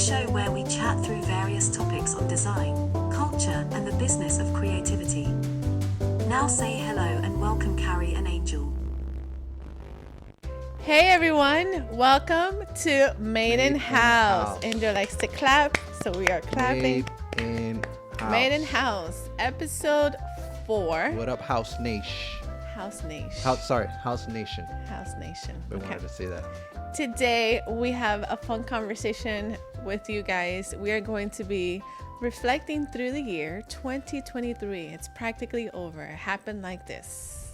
show where we chat through various topics on design, culture, and the business of creativity. Now say hello and welcome Carrie and Angel. Hey everyone, welcome to Made in House. Angel likes to clap, so we are clapping. Made in House, episode 4. What up, House Nation? House Nation. House Nation. House Nation. We wanted to say that. Today we have a fun conversation with you guys. We are going to be reflecting through the year 2023. It's practically over. It happened like this.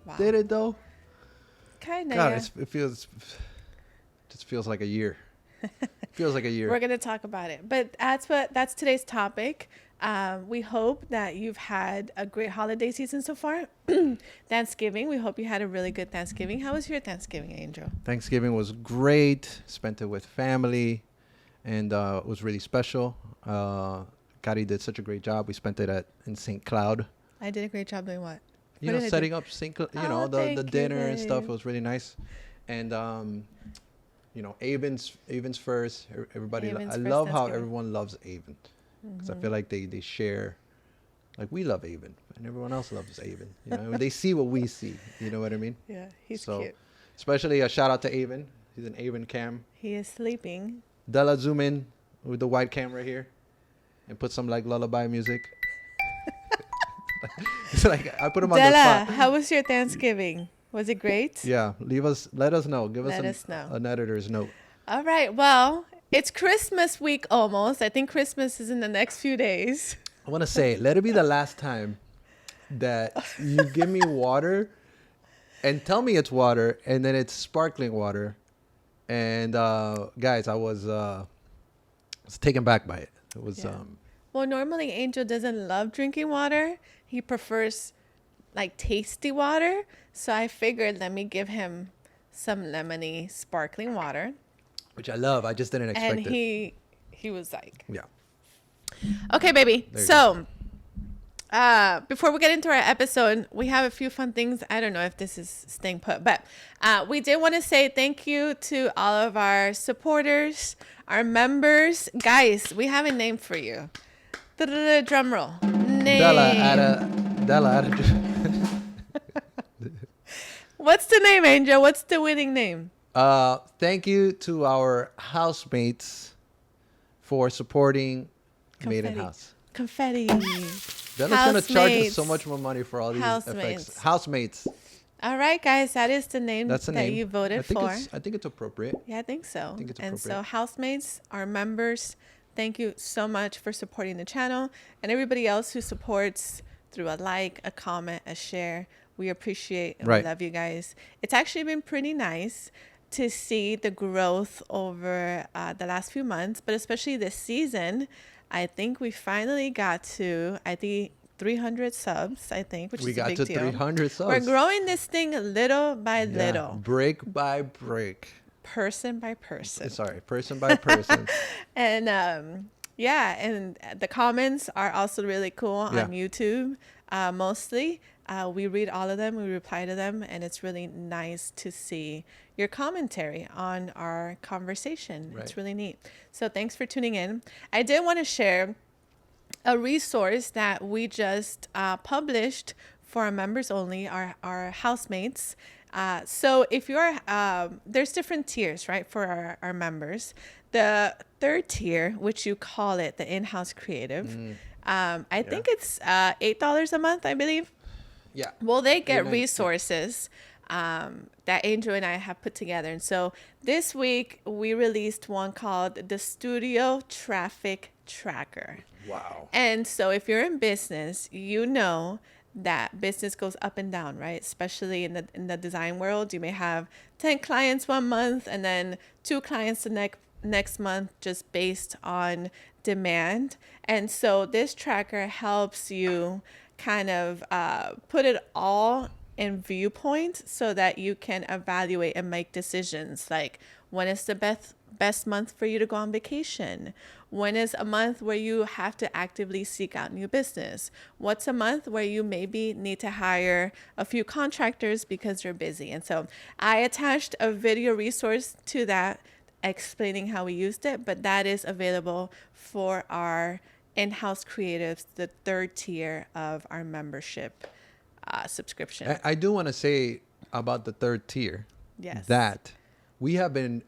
Wow. Did it though? Kind of. God, Yeah. it feels like a year. Feels like a year. We're going to talk about it. But that's today's topic. We hope that you've had a great holiday season so far. Thanksgiving. We hope you had a really good Thanksgiving. How was your Thanksgiving, Angel? Thanksgiving was great. Spent it with family, and it was really special. Kari did such a great job. We spent it in St. Cloud. I did a great job doing what? Setting up St. Cloud, the dinner and stuff. It was really nice. And Avon's first. Everybody, I love how everyone loves Avon. Because I feel like they share, like we love Avon and everyone else loves Avon. They see what we see. You know what I mean? Yeah, he's cute. Especially a shout out to Avon. He's an Avon cam. He is sleeping. Della, zoom in with the wide camera here and put some like lullaby music. It's like I put him on the Della, spot. how was your Thanksgiving? Was it great? Yeah, let us know. Give us an editor's note. All right. Well, it's Christmas week almost. I think Christmas is in the next few days. I want to say, let it be the last time that you give me water and tell me it's water and then it's sparkling water. And guys, I was taken back by it. It was Well, normally Angel doesn't love drinking water. He prefers like tasty water. So I figured let me give him some lemony sparkling water. Which I love. I just didn't expect it. And he was like, yeah. Okay, baby. So before we get into our episode, we have a few fun things. I don't know if this is staying put, but we did want to say thank you to all of our supporters, our members. Guys, we have a name for you. Drum roll. Name. Della. What's the name, Angel? What's the winning name? Thank you to our housemates for supporting Made in House. Confetti. Della's going to charge us so much more money for all these effects. Housemates. All right, guys. That is the name that you voted for. I think it's appropriate. Yeah, I think so. It's appropriate. And so housemates, our members, thank you so much for supporting the channel. And everybody else who supports through a like, a comment, a share. We appreciate and we love you guys. It's actually been pretty nice to see the growth over the last few months, but especially this season. I think we finally got to 300 subs, I think, which is a big deal. We got to 300 subs. We're growing this thing little by little. Brick by brick. Person by person. Sorry, person by person. And and the comments are also really cool on YouTube, mostly. We read all of them, we reply to them, and it's really nice to see your commentary on our conversation. Right. It's really neat. So thanks for tuning in. I did want to share a resource that we just published for our members only, our housemates. So if you're, there's different tiers, right, for our members. The third tier, which you call it the in-house creative, I think it's $8 a month, I believe. Yeah. Well, they get resources that Angel and I have put together. And so this week we released one called the Studio Traffic Tracker. Wow. And so if you're in business, you know that business goes up and down, right? Especially in the design world, you may have 10 clients one month and then 2 clients the next month, just based on demand. And so this tracker helps you kind of put it all in viewpoint so that you can evaluate and make decisions like when is the best month for you to go on vacation? When is a month where you have to actively seek out new business? What's a month where you maybe need to hire a few contractors because you're busy? And so I attached a video resource to that explaining how we used it, but that is available for our in-house creatives, the third tier of our membership subscription. I do want to say about the third tier. Yes. That we have been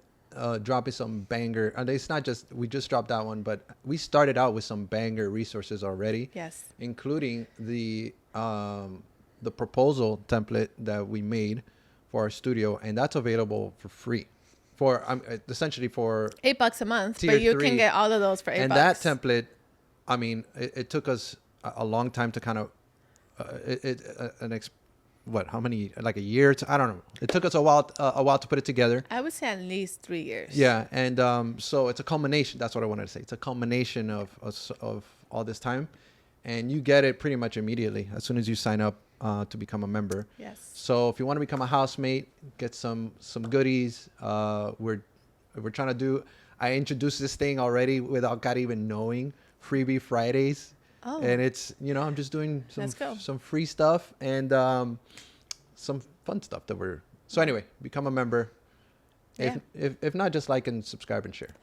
dropping some banger, and it's not just we just dropped that one, but we started out with some banger resources already. Yes. Including the proposal template that we made for our studio, and that's available for free, for essentially for $8 a month, tier but you 3. can get all of those for $8. And that template, I mean, it took us a long time to kind of how many, like a year I don't know. It took us a while to put it together. I would say at least 3 years. Yeah, and so it's a culmination. That's what I wanted to say. It's a culmination of all this time, and you get it pretty much immediately as soon as you sign up to become a member. Yes. So if you want to become a housemate, get some goodies. We're trying to do. I introduced this thing already without God even knowing. Freebie Fridays. Oh. And it's, I'm just doing some free stuff and some fun stuff so anyway, become a member. Yeah. If not, just like and subscribe and share.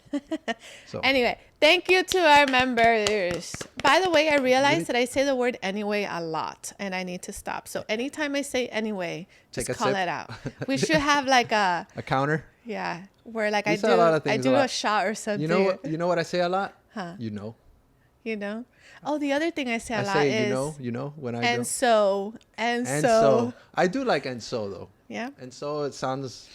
So anyway, thank you to our members. By the way, I realized that I say the word anyway a lot and I need to stop. So anytime I say anyway, just call it out. We should have like a counter. Yeah. Where like We I say a lot of do things a shot or something. You know what I say a lot? Huh? You know. Oh, the other thing I say a lot say, is when I and go. so. I do like and so though. Yeah. And so it sounds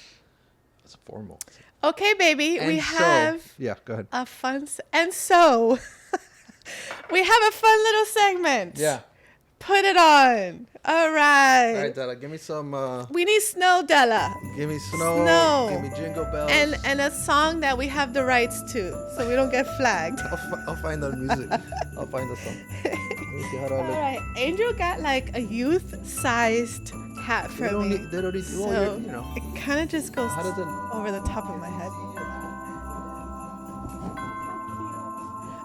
it's formal. Okay, baby. And we so, have yeah, go ahead. a fun and so we have a fun little segment. Yeah. Put it on. All right. All right, Della, give me some. We need snow, Della. Give me snow. Give me jingle bells. And a song that we have the rights to, so we don't get flagged. I'll find the music. I'll find the song. Let me see how do I All look. right. Angel got like a youth-sized hat for me. They don't need. So Well, it kind of just goes How does it? over the top of my head.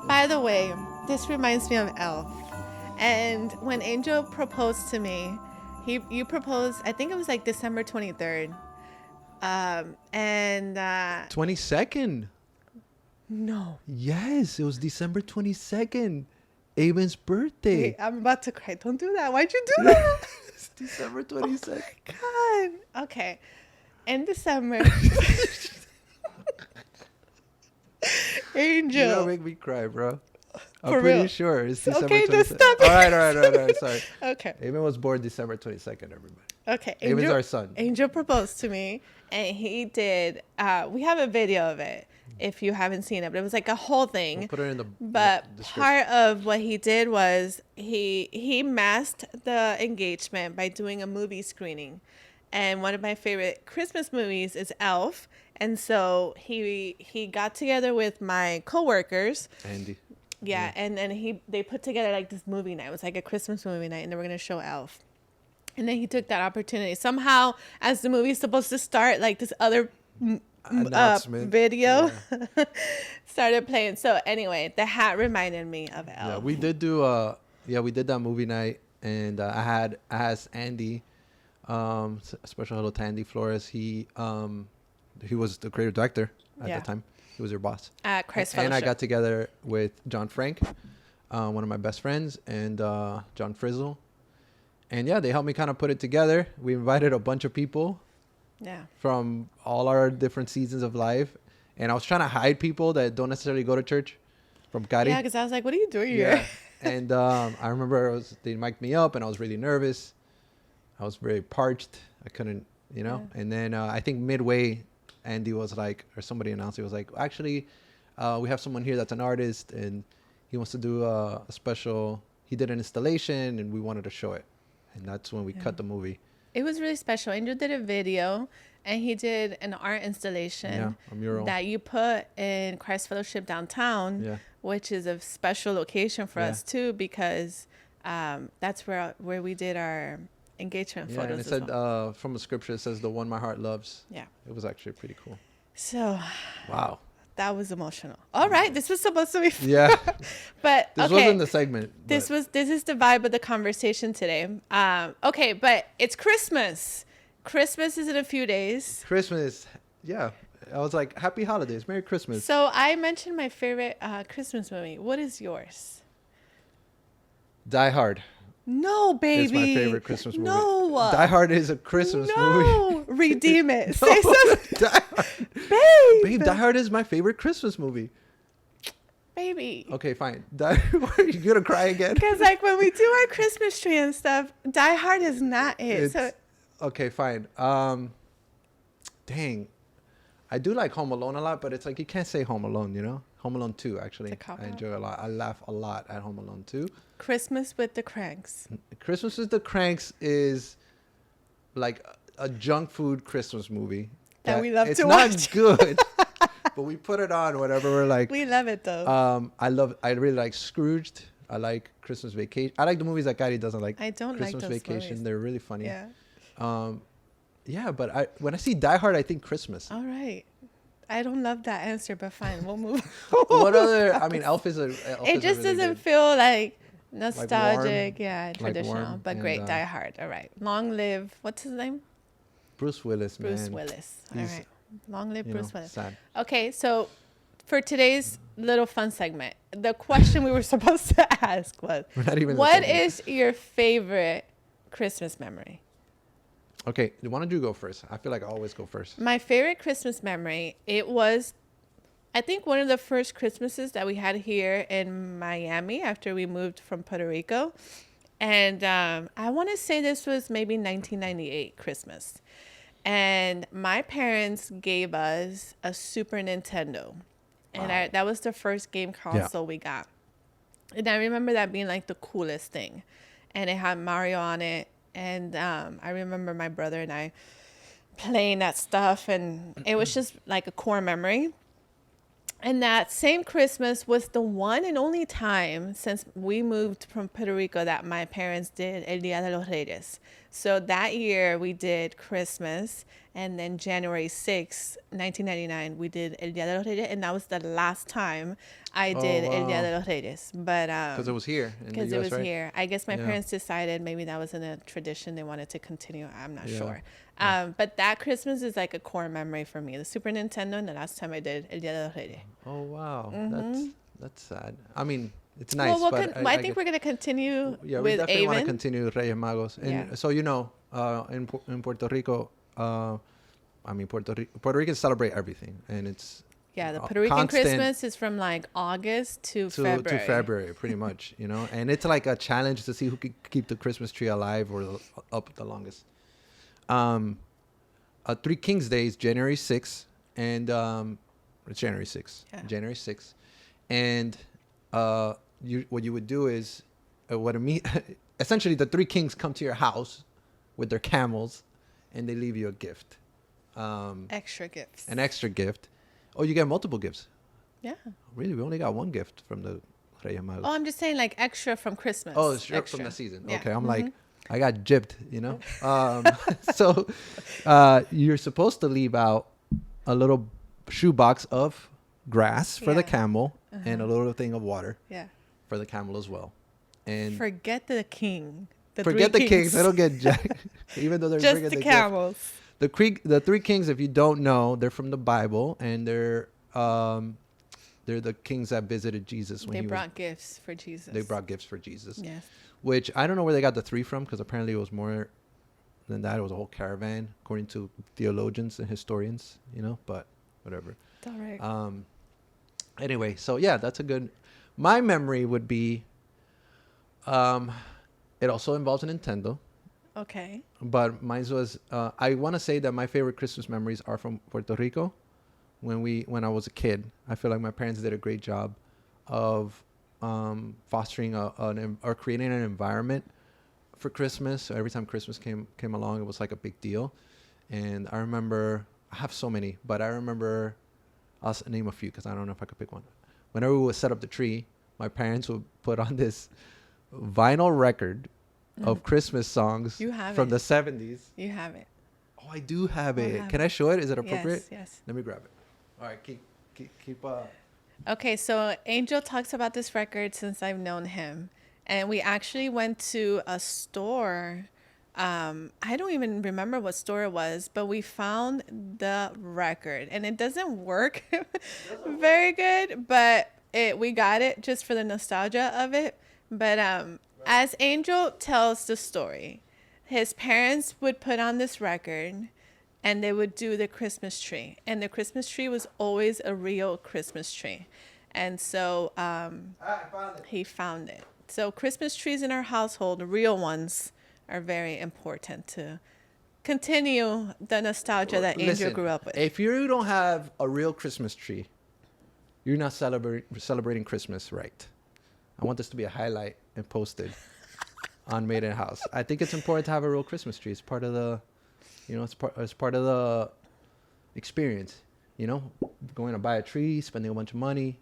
By the way, this reminds me of Elf. And when Angel proposed to me, you proposed, I think it was like December 23rd. And 22nd. no. Yes, it was December 22nd. Aben's birthday. Wait, I'm about to cry. Don't do that. Why'd you do that? It's December 22nd. God. Okay. In December. Angel. You don't make me cry, bro. I'm For pretty real. sure it's December Okay, 22nd. just stop. All right. Sorry. Okay. Aben was born December 22nd, everybody. Okay. Aben's our son. Angel proposed to me, and he did. We have a video of it if you haven't seen it, but it was like a whole thing. We'll put it in the But description. part of what he did was he masked the engagement by doing a movie screening. And one of my favorite Christmas movies is Elf. And so he got together with my coworkers. Andy. Yeah, and then they put together like this movie night. It was like a Christmas movie night, and they were gonna show Elf. And then he took that opportunity. Somehow, as the movie's supposed to start, like this other Announcement. video started playing. So anyway, the hat reminded me of Elf. Yeah, we did do we did that movie night, and I asked Andy, special hello to Andy Flores. He was the creative director at that time. He was your boss At Christ and I Fellowship. got together with John Frank, one of my best friends, and John Frizzle, and yeah, they helped me kind of put it together. We invited a bunch of people from all our different seasons of life, and I was trying to hide people that don't necessarily go to church from Cari. Yeah, because I was like, what are you doing here? And I remember they mic'd me up, and I was really nervous. I was very parched. I couldn't, and then I think midway, Andy was like, or somebody announced, he was like, actually, we have someone here that's an artist, and he wants to do a special. He did an installation, and we wanted to show it, and that's when we cut the movie. It was really special. Andrew did a video, and he did an art installation a mural that you put in Christ Fellowship downtown, which is a special location for us too, because that's where we did our engagement photos. And it said from the scripture, it says the one my heart loves. Yeah, it was actually pretty cool. So wow, that was emotional. All right, this was supposed to be fun. Yeah, but this wasn't the segment. This is the vibe of the conversation today. Okay, but it's Christmas. Christmas is in a few days. Christmas, yeah. I was like, Happy Holidays, Merry Christmas. So I mentioned my favorite Christmas movie. What is yours? Die Hard No, baby. is my favorite Christmas movie. No. Die Hard is a Christmas movie. No. Redeem it. No, Say something. Die Hard. Babe. Die Hard is my favorite Christmas movie. Baby. Okay, fine. Are you gonna cry again? Because like when we do our Christmas tree and stuff, Die Hard is not it. So Okay, fine. Dang. I do like Home Alone a lot, but it's like you can't say Home Alone, you know? Home Alone 2, actually. I enjoy a lot. I laugh a lot at Home Alone 2. Christmas with the Cranks. Christmas with the Cranks is like a junk food Christmas movie. That we love to watch. watch. It's not good, but we put it on whenever we're like. We love it though. I really like Scrooged. I like Christmas Vacation. I like the movies that Gary doesn't like. I don't Christmas like those Vacation. movies. They're really funny. Yeah. Yeah, but when I see Die Hard, I think Christmas. All right. I don't love that answer, but fine. We'll move What other? I mean, Elf is a. It just doesn't feel like nostalgic. warm. Yeah, traditional, warm but and, great. Die Hard. All right. Long live. What's his name? Bruce Willis, man. Bruce Willis. All He's, right. Long live Bruce Willis. Sad. Okay, so for today's little fun segment, the question we were supposed to ask was, We're not even in the what segment. is your favorite Christmas memory? Okay, why don't you go first? I feel like I always go first. My favorite Christmas memory, it was, I think, one of the first Christmases that we had here in Miami after we moved from Puerto Rico. And I want to say this was maybe 1998 Christmas. And my parents gave us a Super Nintendo. And Wow. that was the first game console we got. And I remember that being like the coolest thing. And it had Mario on it. And I remember my brother and I playing that stuff. And it was just like a core memory. And that same Christmas was the one and only time since we moved from Puerto Rico that my parents did El Día de los Reyes. So that year we did Christmas, and then January 6th, 1999, we did El Día de los Reyes, and that was the last time I did El Día de los Reyes. But Because it was here in the because US, it was right? here. I guess my Yeah. parents decided maybe that wasn't a tradition they wanted to continue. I'm not Yeah. sure. But that Christmas is like a core memory for me. The Super Nintendo and the last time I did El Día de los Reyes. Oh wow, that's sad. I I it's nice. Well, but I think we're going to continue we with definitely want to Avon. continue Reyes Magos. And Yeah. so in Puerto Rico, Puerto Ricans celebrate everything, and it's Yeah, the Puerto Rican constant Christmas is from like August to February. to February, pretty much, and it's like a challenge to see who can keep the Christmas tree alive or up the longest. Three Kings Day is January 6th, and it's January 6th. Yeah. January 6th, and what you would do is essentially the three kings come to your house with their camels, and they leave you a gift, Extra gifts. an extra gift. Oh, you get multiple gifts. Yeah. Really, we only got one gift from the Reyes Magos. Oh, I'm just saying like extra from Christmas. Oh, it's extra from the season. Yeah. Okay, I'm like, I got gypped, So you're supposed to leave out a little shoebox of grass for the Yeah. camel and a little thing of water Yeah. for the camel as well. And Forget the king. forget the three kings. They don't get jack, even though they're Just bringing the gift. camels. The three kings, if you don't know, they're from the Bible, and they're the kings that visited Jesus when They he brought gifts for Jesus. they brought gifts for Jesus. Yes. Which I don't know where they got the three from, because apparently it was more than that. It was a whole caravan, according to theologians and historians, but whatever. It's all right. Anyway, so yeah, that's a good. My memory would be, it also involves a Nintendo, Okay. but mine was, I want to say that my favorite Christmas memories are from Puerto Rico. When I was a kid, I feel like my parents did a great job of fostering or creating an environment for Christmas. So every time Christmas came along, it was like a big deal. And I remember, I have so many, but I remember, I'll name a few because I don't know if I could pick one. Whenever we would set up the tree, my parents would put on this vinyl record of Christmas songs You have from it. the 70s. You have it. Oh, I do have I it. have Can I show it? Is it appropriate? Yes. Let me grab it. All right, keep Okay, so Angel talks about this record since I've known him. And we actually went to a store I don't even remember what store it was, but we found the record, and it doesn't work very good, but we got it just for the nostalgia of it. But as Angel tells the story, his parents would put on this record, and they would do the Christmas tree, and the Christmas tree was always a real Christmas tree. And so he found it. So Christmas trees in our household, real ones, are very important to continue the nostalgia that Angel Listen, grew up with. If you don't have a real Christmas tree, you're not celebrating Christmas right. I want this to be a highlight and posted on Made in House. I think it's important to have a real Christmas tree. It's part of the, it's part of the experience. Going to buy a tree, spending a bunch of money,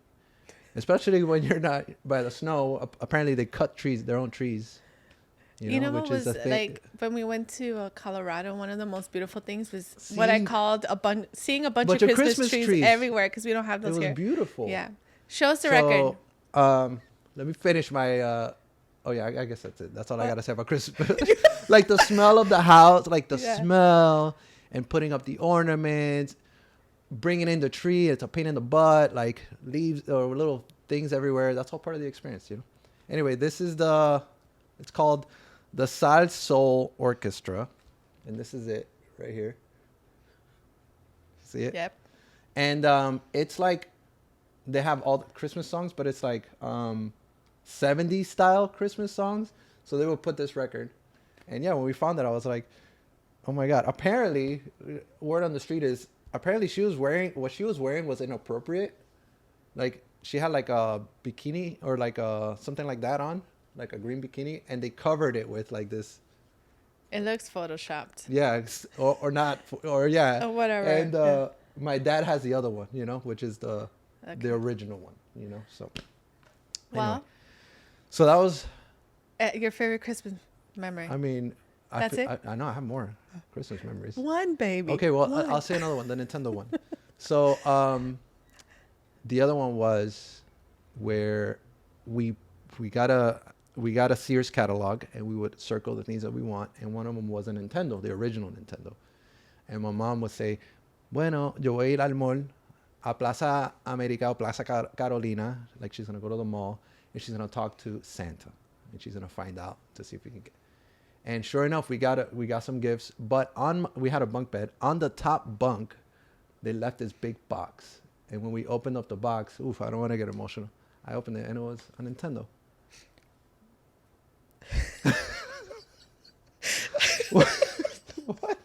especially when you're not by the snow. Apparently, they cut their own trees. What was like when we went to Colorado? One of the most beautiful things was what I called seeing a bunch of Christmas trees everywhere, because we don't have those here. It was beautiful. Yeah, show us the record. Let me finish my. Oh yeah, I guess that's it. That's all I gotta say about Christmas. Like the smell of the house, like the smell, and putting up the ornaments, bringing in the tree. It's a pain in the butt, like leaves or little things everywhere. That's all part of the experience, Anyway, this is it's called the Sal Soul Orchestra, and this is it right here. See it? Yep. And it's like they have all the Christmas songs, but it's like 70s style Christmas songs. So they would put this record, and when we found it, I was like, oh my god. Apparently, word on the street is apparently what she was wearing was inappropriate. Like she had like a bikini or like something like that on, like a green bikini, and they covered it with like this. It looks photoshopped. Yeah, or not, or yeah. Or whatever. And my dad has the other one, which is the original one, So. Well. Anyway. So that was. Your favorite Christmas memory. I mean. That's it? I know I have more Christmas memories. One, baby. Okay, well, I'll say another one, the Nintendo one. So, the other one was where we got a Sears catalog, and we would circle the things that we want, and one of them was a Nintendo, the original Nintendo. And my mom would say, bueno, yo voy a ir al mall, a Plaza América o Plaza Carolina, like she's going to go to the mall, and she's going to talk to Santa, and she's going to find out to see if we can get. And sure enough, we got some gifts, but we had a bunk bed. On the top bunk, they left this big box. And when we opened up the box, I don't want to get emotional. I opened it, and it was a Nintendo. What?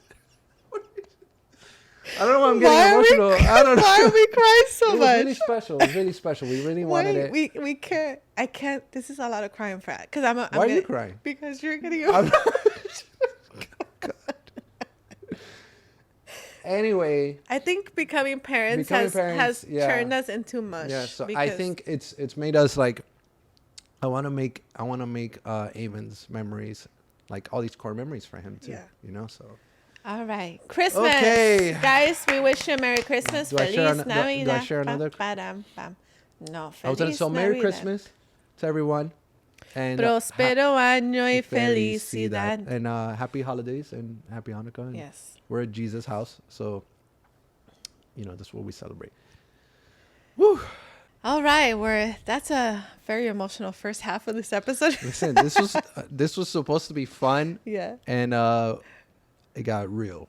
I don't know why I'm getting emotional. I don't know. Why are we crying so much? It was really special. It was really special. We really wanted it. We can't. I can't. This is a lot of crying, Frat. Because I'm. Why are you crying? Because you're getting emotional. Anyway, I think becoming parents has turned us into mush. Yeah, so I think it's made us like. I want to make Avon's memories, like all these core memories for him too. Yeah. So. All right, Christmas. Okay, guys, we wish you a Merry Christmas. Feliz Navidad. Do I share another? No, Feliz I was gonna say Merry Christmas to everyone, and Prospero año y felicidad. And happy holidays and happy Hanukkah. And yes, we're at Jesus' house, so that's what we celebrate. Woo! All right, that's a very emotional first half of this episode. Listen, this was supposed to be fun. Yeah. And it got real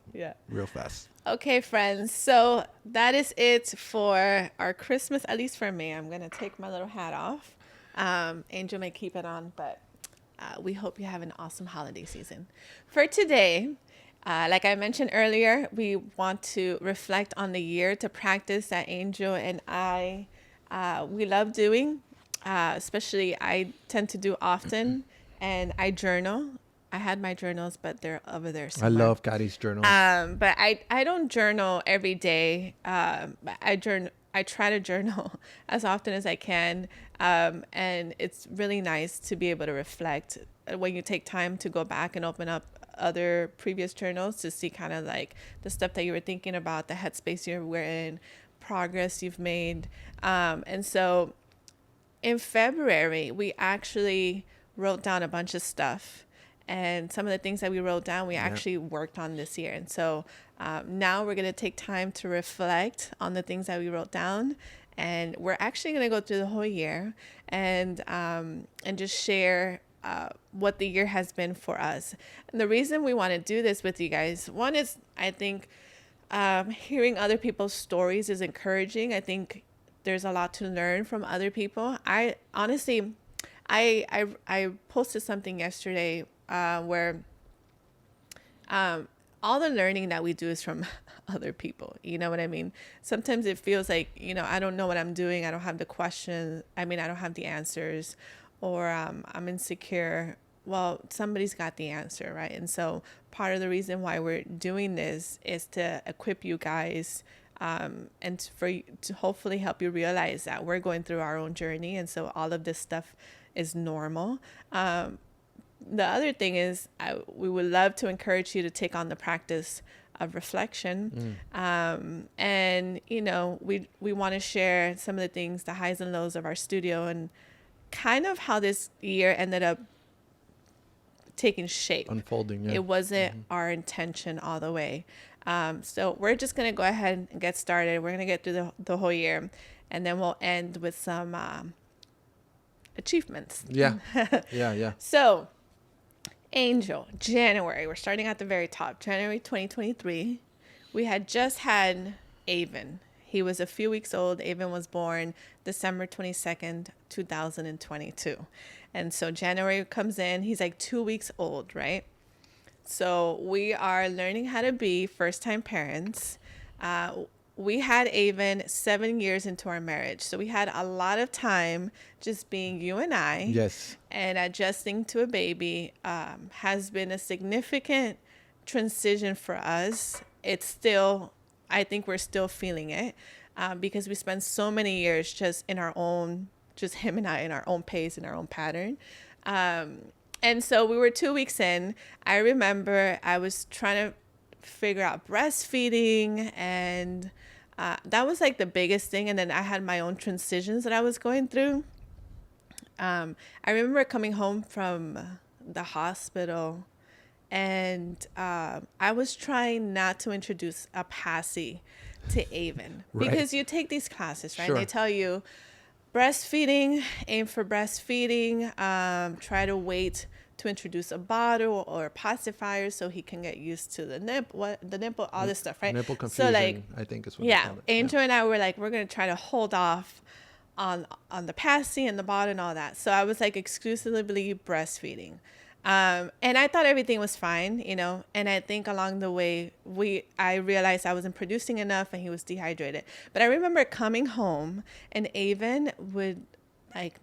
fast. Okay, friends. So that is it for our Christmas, at least for me. I'm going to take my little hat off. Angel may keep it on, but we hope you have an awesome holiday season. For today, like I mentioned earlier, we want to reflect on the year, to practice that Angel and I, we love doing, especially I tend to do often, and I journal. I had my journals, but they're over there somewhere. I love Gottie's journals. But I don't journal every day. I try to journal as often as I can. And it's really nice to be able to reflect when you take time to go back and open up other previous journals to see kind of like the stuff that you were thinking about, the headspace you were in, progress you've made. And so in February, we actually wrote down a bunch of stuff. And some of the things that we wrote down, we Yeah. actually worked on this year. And so now we're going to take time to reflect on the things that we wrote down. And we're actually going to go through the whole year and just share what the year has been for us. And the reason we want to do this with you guys, one is I think hearing other people's stories is encouraging. I think there's a lot to learn from other people. I honestly, I posted something yesterday where all the learning that we do is from other people. You know what I mean? Sometimes it feels like, I don't know what I'm doing. I don't have the questions. I mean, I don't have the answers, or I'm insecure. Well, somebody's got the answer, right? And so part of the reason why we're doing this is to equip you guys and to hopefully help you realize that we're going through our own journey. And so all of this stuff is normal. The other thing is we would love to encourage you to take on the practice of reflection. And, we want to share some of the things, the highs and lows of our studio, and kind of how this year ended up taking shape. Unfolding, yeah. It wasn't our intention all the way. So we're just going to go ahead and get started. We're going to get through the whole year, and then we'll end with some achievements. Yeah. Yeah. So, Angel, January. We're starting at the very top. January 2023. We had just had Avon. He was a few weeks old. Avon was born December 22nd, 2022. And so January comes in. He's like 2 weeks old, right? So we are learning how to be first-time parents. We had Avon 7 years into our marriage. So we had a lot of time just being you and I. Yes. And adjusting to a baby has been a significant transition for us. It's still, I think we're still feeling it because we spent so many years just in our own, just him and I in our own pace, in our own pattern. And so we were 2 weeks in. I remember I was trying to figure out breastfeeding, and that was like the biggest thing. And then I had my own transitions that I was going through. I remember coming home from the hospital, and I was trying not to introduce a passy to Avon. Right. Because you take these classes, right? Sure. They tell you breastfeeding, aim for breastfeeding, try to wait to introduce a bottle or a pacifier so he can get used to the nipple, all this stuff, right? Nipple confusion, so like, I think is what yeah, they call it. Angel and I were like, we're going to try to hold off on the passy and the bottle and all that. So I was like exclusively breastfeeding. And I thought everything was fine, and I think along the way, I realized I wasn't producing enough and he was dehydrated. But I remember coming home and Avon would like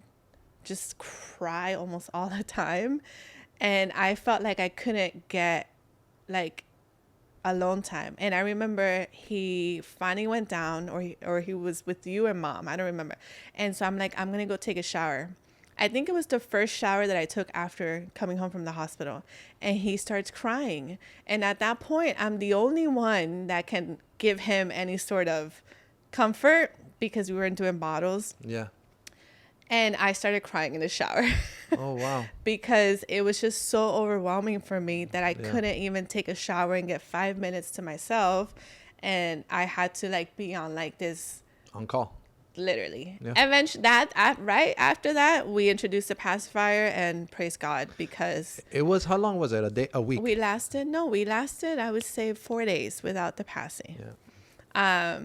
just cry almost all the time. And I felt like I couldn't get like alone time. And I remember he finally went down or he was with you and Mom. I don't remember. And so I'm like, I'm going to go take a shower. I think it was the first shower that I took after coming home from the hospital, and he starts crying. And at that point, I'm the only one that can give him any sort of comfort because we weren't doing bottles. Yeah. And I started crying in the shower. Oh, wow. Because it was just so overwhelming for me that I couldn't even take a shower and get 5 minutes to myself. And I had to like be on like this. On call. Literally. Yeah. Eventually, right after that, we introduced a pacifier, and praise God, because It was, how long was it? A week? we lasted, I would say 4 days without the passy. Yeah.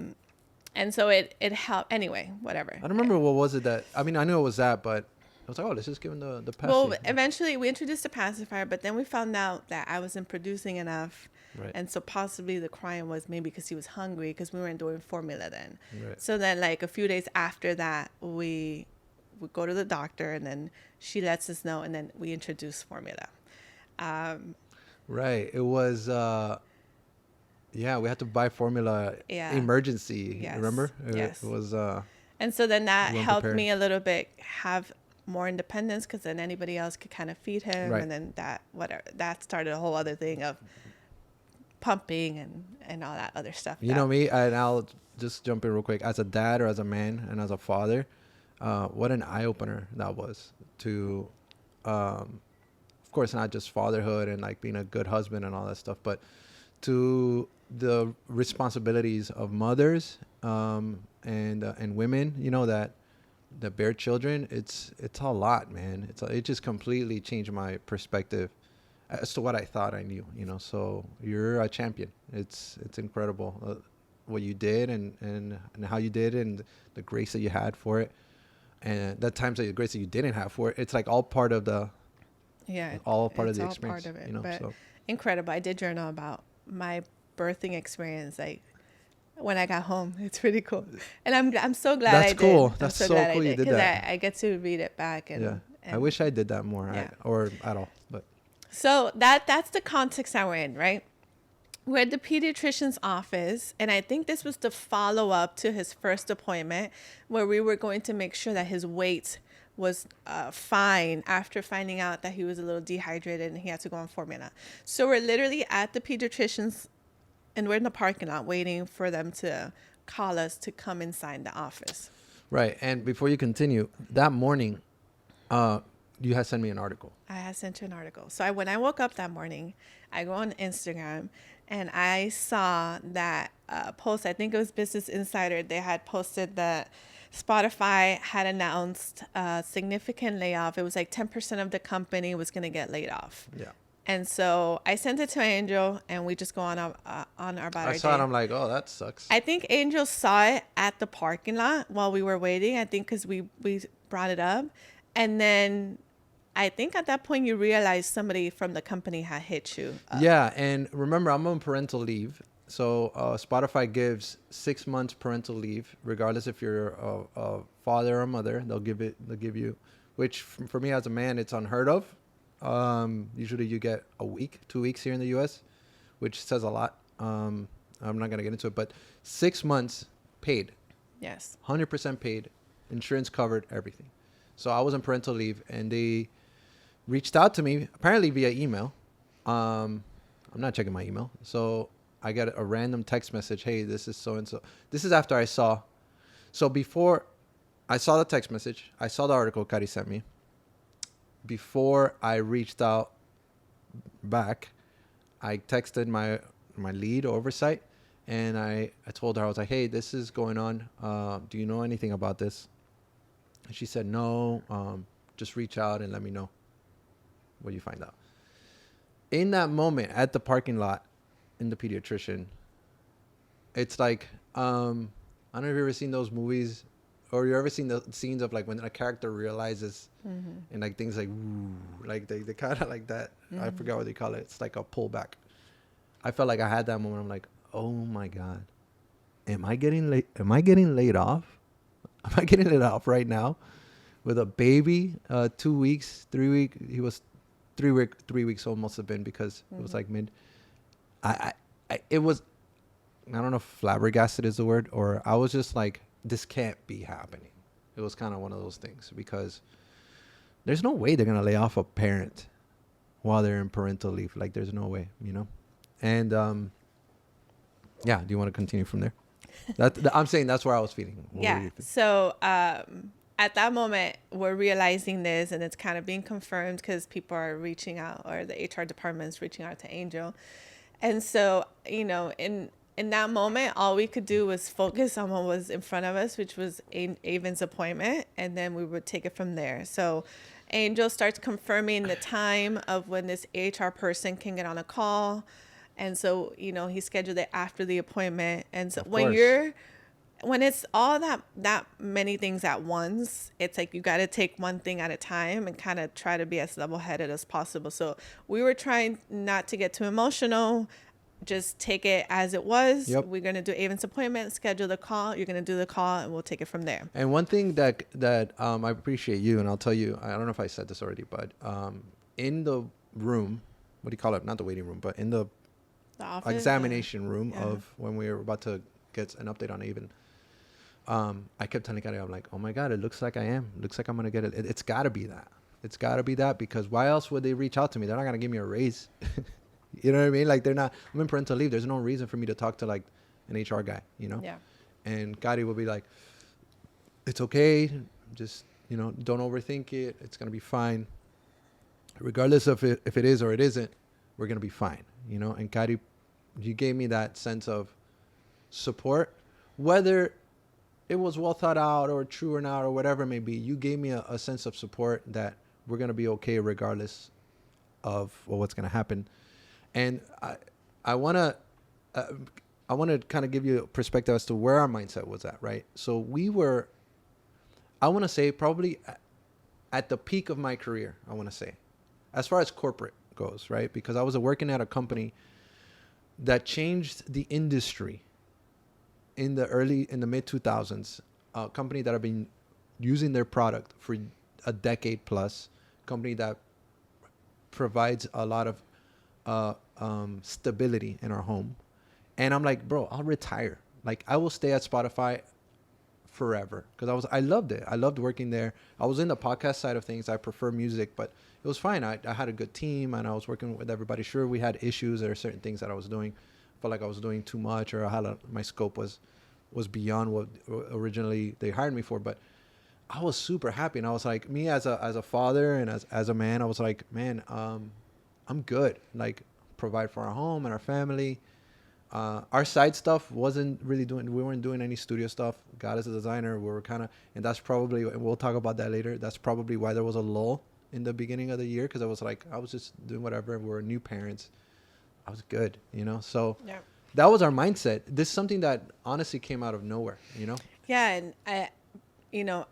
And so it helped. Anyway, whatever. I don't remember what was it that, I mean, I knew it was that, but I was like, oh, let's just give him the passy. Well, eventually we introduced a pacifier, but then we found out that I wasn't producing enough. Right. And so possibly the crying was maybe because he was hungry, because we weren't doing formula then. Right. So then like a few days after that, we go to the doctor, and then she lets us know, and then we introduce formula. Right. It was, we had to buy formula emergency. Yes. Remember? Yes. It was, And so then that weren't helped prepared. me a little bit have more independence, because then anybody else could kind of feed him. Right. And then that started a whole other thing of pumping and all that other stuff. you know me, and I'll just jump in real quick. As a dad or as a man and as a father, what an eye-opener that was to, of course, not just fatherhood and like being a good husband and all that stuff, but to the responsibilities of mothers and women, you know, that bear children. It's a lot, man. It just completely changed my perspective as to what I thought I knew, you know. So you're a champion. It's incredible what you did and how you did and the grace that you had for it, and the times that the grace that you didn't have for it. It's like all part of the all part of the experience, part of it, you know. but So incredible. I did journal about my birthing experience, like when I got home. It's pretty cool, and I'm so glad that's I did. cool. I'm That's so so glad cool I you did, did because that. I get to read it back and, Yeah, and I wish I did that more, Yeah. or at all. But So that's the context that we're in, right? We're at the pediatrician's office, and I think this was the follow-up to his first appointment, where we were going to make sure that his weight was fine after finding out that he was a little dehydrated and he had to go on formula. So we're literally at the pediatrician's, and we're in the parking lot waiting for them to call us to come inside the office. right. And before you continue, that morning, you had sent me an article. I had sent you an article. So when I woke up that morning, I go on Instagram and I saw that post. I think it was Business Insider. They had posted that Spotify had announced a significant layoff. It was like 10% of the company was going to get laid off. Yeah. And so I sent it to Angel, and we just go on our about our I saw day. it. I'm like, oh, that sucks. I think Angel saw it at the parking lot while we were waiting. I think because we brought it up, and then I think at that point you realized somebody from the company had hit you up. Yeah, and remember, I'm on parental leave, so Spotify gives 6 months parental leave, regardless if you're a father or mother. They'll give you, which for me as a man, it's unheard of. Usually you get a week, 2 weeks here in the U.S., which says a lot. I'm not gonna get into it, but 6 months paid, Yes. 100% paid, insurance covered, everything. So I was on parental leave, and they reached out to me apparently via email. I'm not checking my email, so I get a random text message. Hey, this is so and so. This is after I saw. So before I saw the text message, I saw the article Kari sent me. Before I reached out back, I texted my lead oversight, and I told her, I was like, hey, this is going on. Do you know anything about this? And she said, no, just reach out and let me know what you find out. In that moment at the parking lot in the pediatrician, it's like, I don't know if you've ever seen those movies, or you ever seen the scenes of like when a character realizes and like things like, ooh, like they kind of like that. I forgot what they call it. It's like a pullback. I felt like I had that moment. I'm like, oh my God, am I getting laid off? Am I getting laid off right now with a baby? 2 weeks, 3 weeks. He was 3 weeks old, must have been, because it was like mid. It was, I don't know if flabbergasted is the word, or I was just like, this can't be happening. It was kind of one of those things, because there's no way they're going to lay off a parent while they're in parental leave. Like, there's no way, you know? And, yeah, do you want to continue from there? I'm saying that's where I was feeling. Yeah. So at that moment, we're realizing this, and it's kind of being confirmed because people are reaching out, or the HR department is reaching out to Angel. And so, you know, in that moment, all we could do was focus on what was in front of us, which was Avon's appointment, and then we would take it from there. So Angel starts confirming the time of when this HR person can get on a call. And so, you know, he scheduled it after the appointment. And so when it's all that many things at once, it's like you got to take one thing at a time and kind of try to be as level-headed as possible. So we were trying not to get too emotional, just take it as it was. Yep. We're going to do Avon's appointment, schedule the call. You're going to do the call, and we'll take it from there. And one thing that I appreciate you, and I'll tell you, I don't know if I said this already, but in the room, what do you call it? Not the waiting room, but in the office, examination room of when we were about to get an update on Avon, I kept telling Kari, I'm like, oh my God, it looks like I am. It looks like I'm going to get it. It's got to be that. It's got to be that, because why else would they reach out to me? They're not going to give me a raise. You know what I mean? Like, I'm in parental leave. There's no reason for me to talk to like an HR guy, you know? Yeah. And Kari will be like, it's okay. Just, you know, don't overthink it. It's going to be fine. regardless of if it is or it isn't, we're going to be fine, you know? And Kari, you gave me that sense of support, whether it was well thought out or true or not or whatever it may be. You gave me a sense of support that we're going to be okay regardless of what's going to happen. And I want to kind of give you a perspective as to where our mindset was at, right? So we were, I want to say, probably at the peak of my career, I want to say, as far as corporate goes, right? Because I was working at a company that changed the industry in the mid 2000s, a company that have been using their product for a decade plus, company that provides a lot of stability in our home. And I'm like, bro, I'll retire. Like, I will stay at Spotify forever, because I loved it. I loved working there. I was in the podcast side of things. I prefer music, but it was fine. I had a good team, and I was working with everybody. Sure, we had issues. There are certain things that I was doing, felt like I was doing too much, or my scope was beyond what originally they hired me for. But I was super happy, and I was like, me as a father and as a man, I was like, man, I'm good. Like, provide for our home and our family. Our side stuff we weren't doing any studio stuff. God, as a designer, we were kind of, and that's probably, and we'll talk about that later, that's probably why there was a lull in the beginning of the year, because I was just doing whatever. We were new parents. I was good, you know? So yeah. That was our mindset. This is something that honestly came out of nowhere, you know? Yeah, and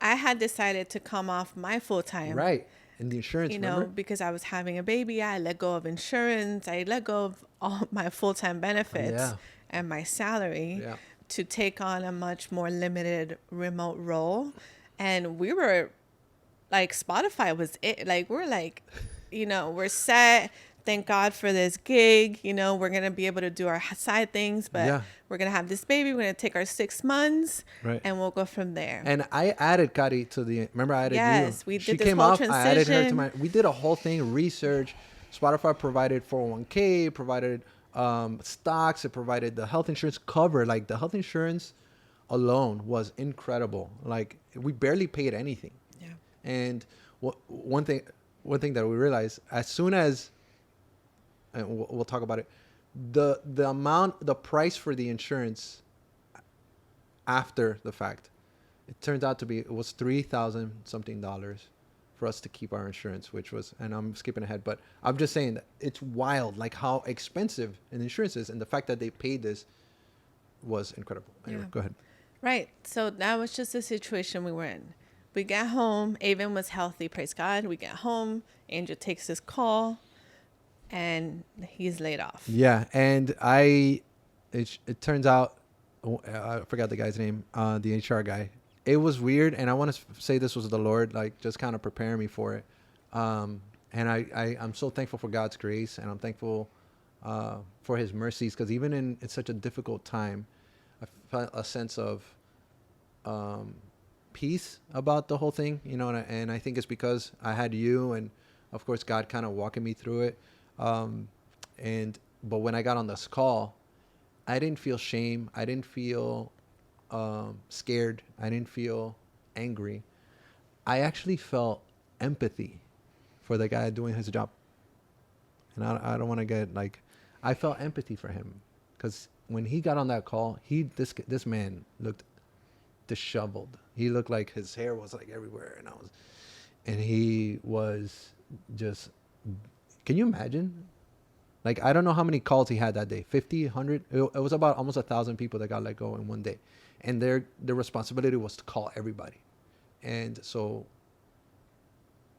I had decided to come off my full-time. Right. And the insurance, remember? Because I was having a baby. I let go of insurance. I let go of all my full-time benefits and my salary to take on a much more limited remote role. And we were like, Spotify was it. Like, we're like, we're set. Thank God for this gig. We're going to be able to do our side things, but we're going to have this baby. We're going to take our 6 months and we'll go from there. And I added Kari remember I added you? Yes, we did she this came whole off, transition. I added her to we did a whole thing, research. Spotify provided 401k, provided stocks. It provided the health insurance cover. Like, the health insurance alone was incredible. Like, we barely paid anything. Yeah. And one thing that we realized, as soon as, and we'll talk about it, the price for the insurance after the fact, it turns out to be, it was $3,000 something for us to keep our insurance, which was, and I'm skipping ahead, but I'm just saying that it's wild, like how expensive an insurance is, and the fact that they paid this was incredible. Anyway, go ahead. Right. So that was just the situation we were in. We got home. Avon was healthy, praise God. We get home. Angel takes his call, and he's laid off. Yeah, and it turns out, I forgot the guy's name, the HR guy. It was weird, and I want to say this was the Lord, like, just kind of preparing me for it. And I'm so thankful for God's grace, and I'm thankful for His mercies, because even in such a difficult time, I felt a sense of peace about the whole thing, and I think it's because I had you, and of course God kind of walking me through it. But when I got on this call, I didn't feel shame. I didn't feel scared. I didn't feel angry. I actually felt empathy for the guy doing his job. And I don't want to get like, I felt empathy for him, because when he got on that call, this man looked disheveled. He looked like his hair was like everywhere, and he was just. Can you imagine? Like, I don't know how many calls he had that day. 50, 100. It was about almost 1,000 people that got let go in one day. And their responsibility was to call everybody. And so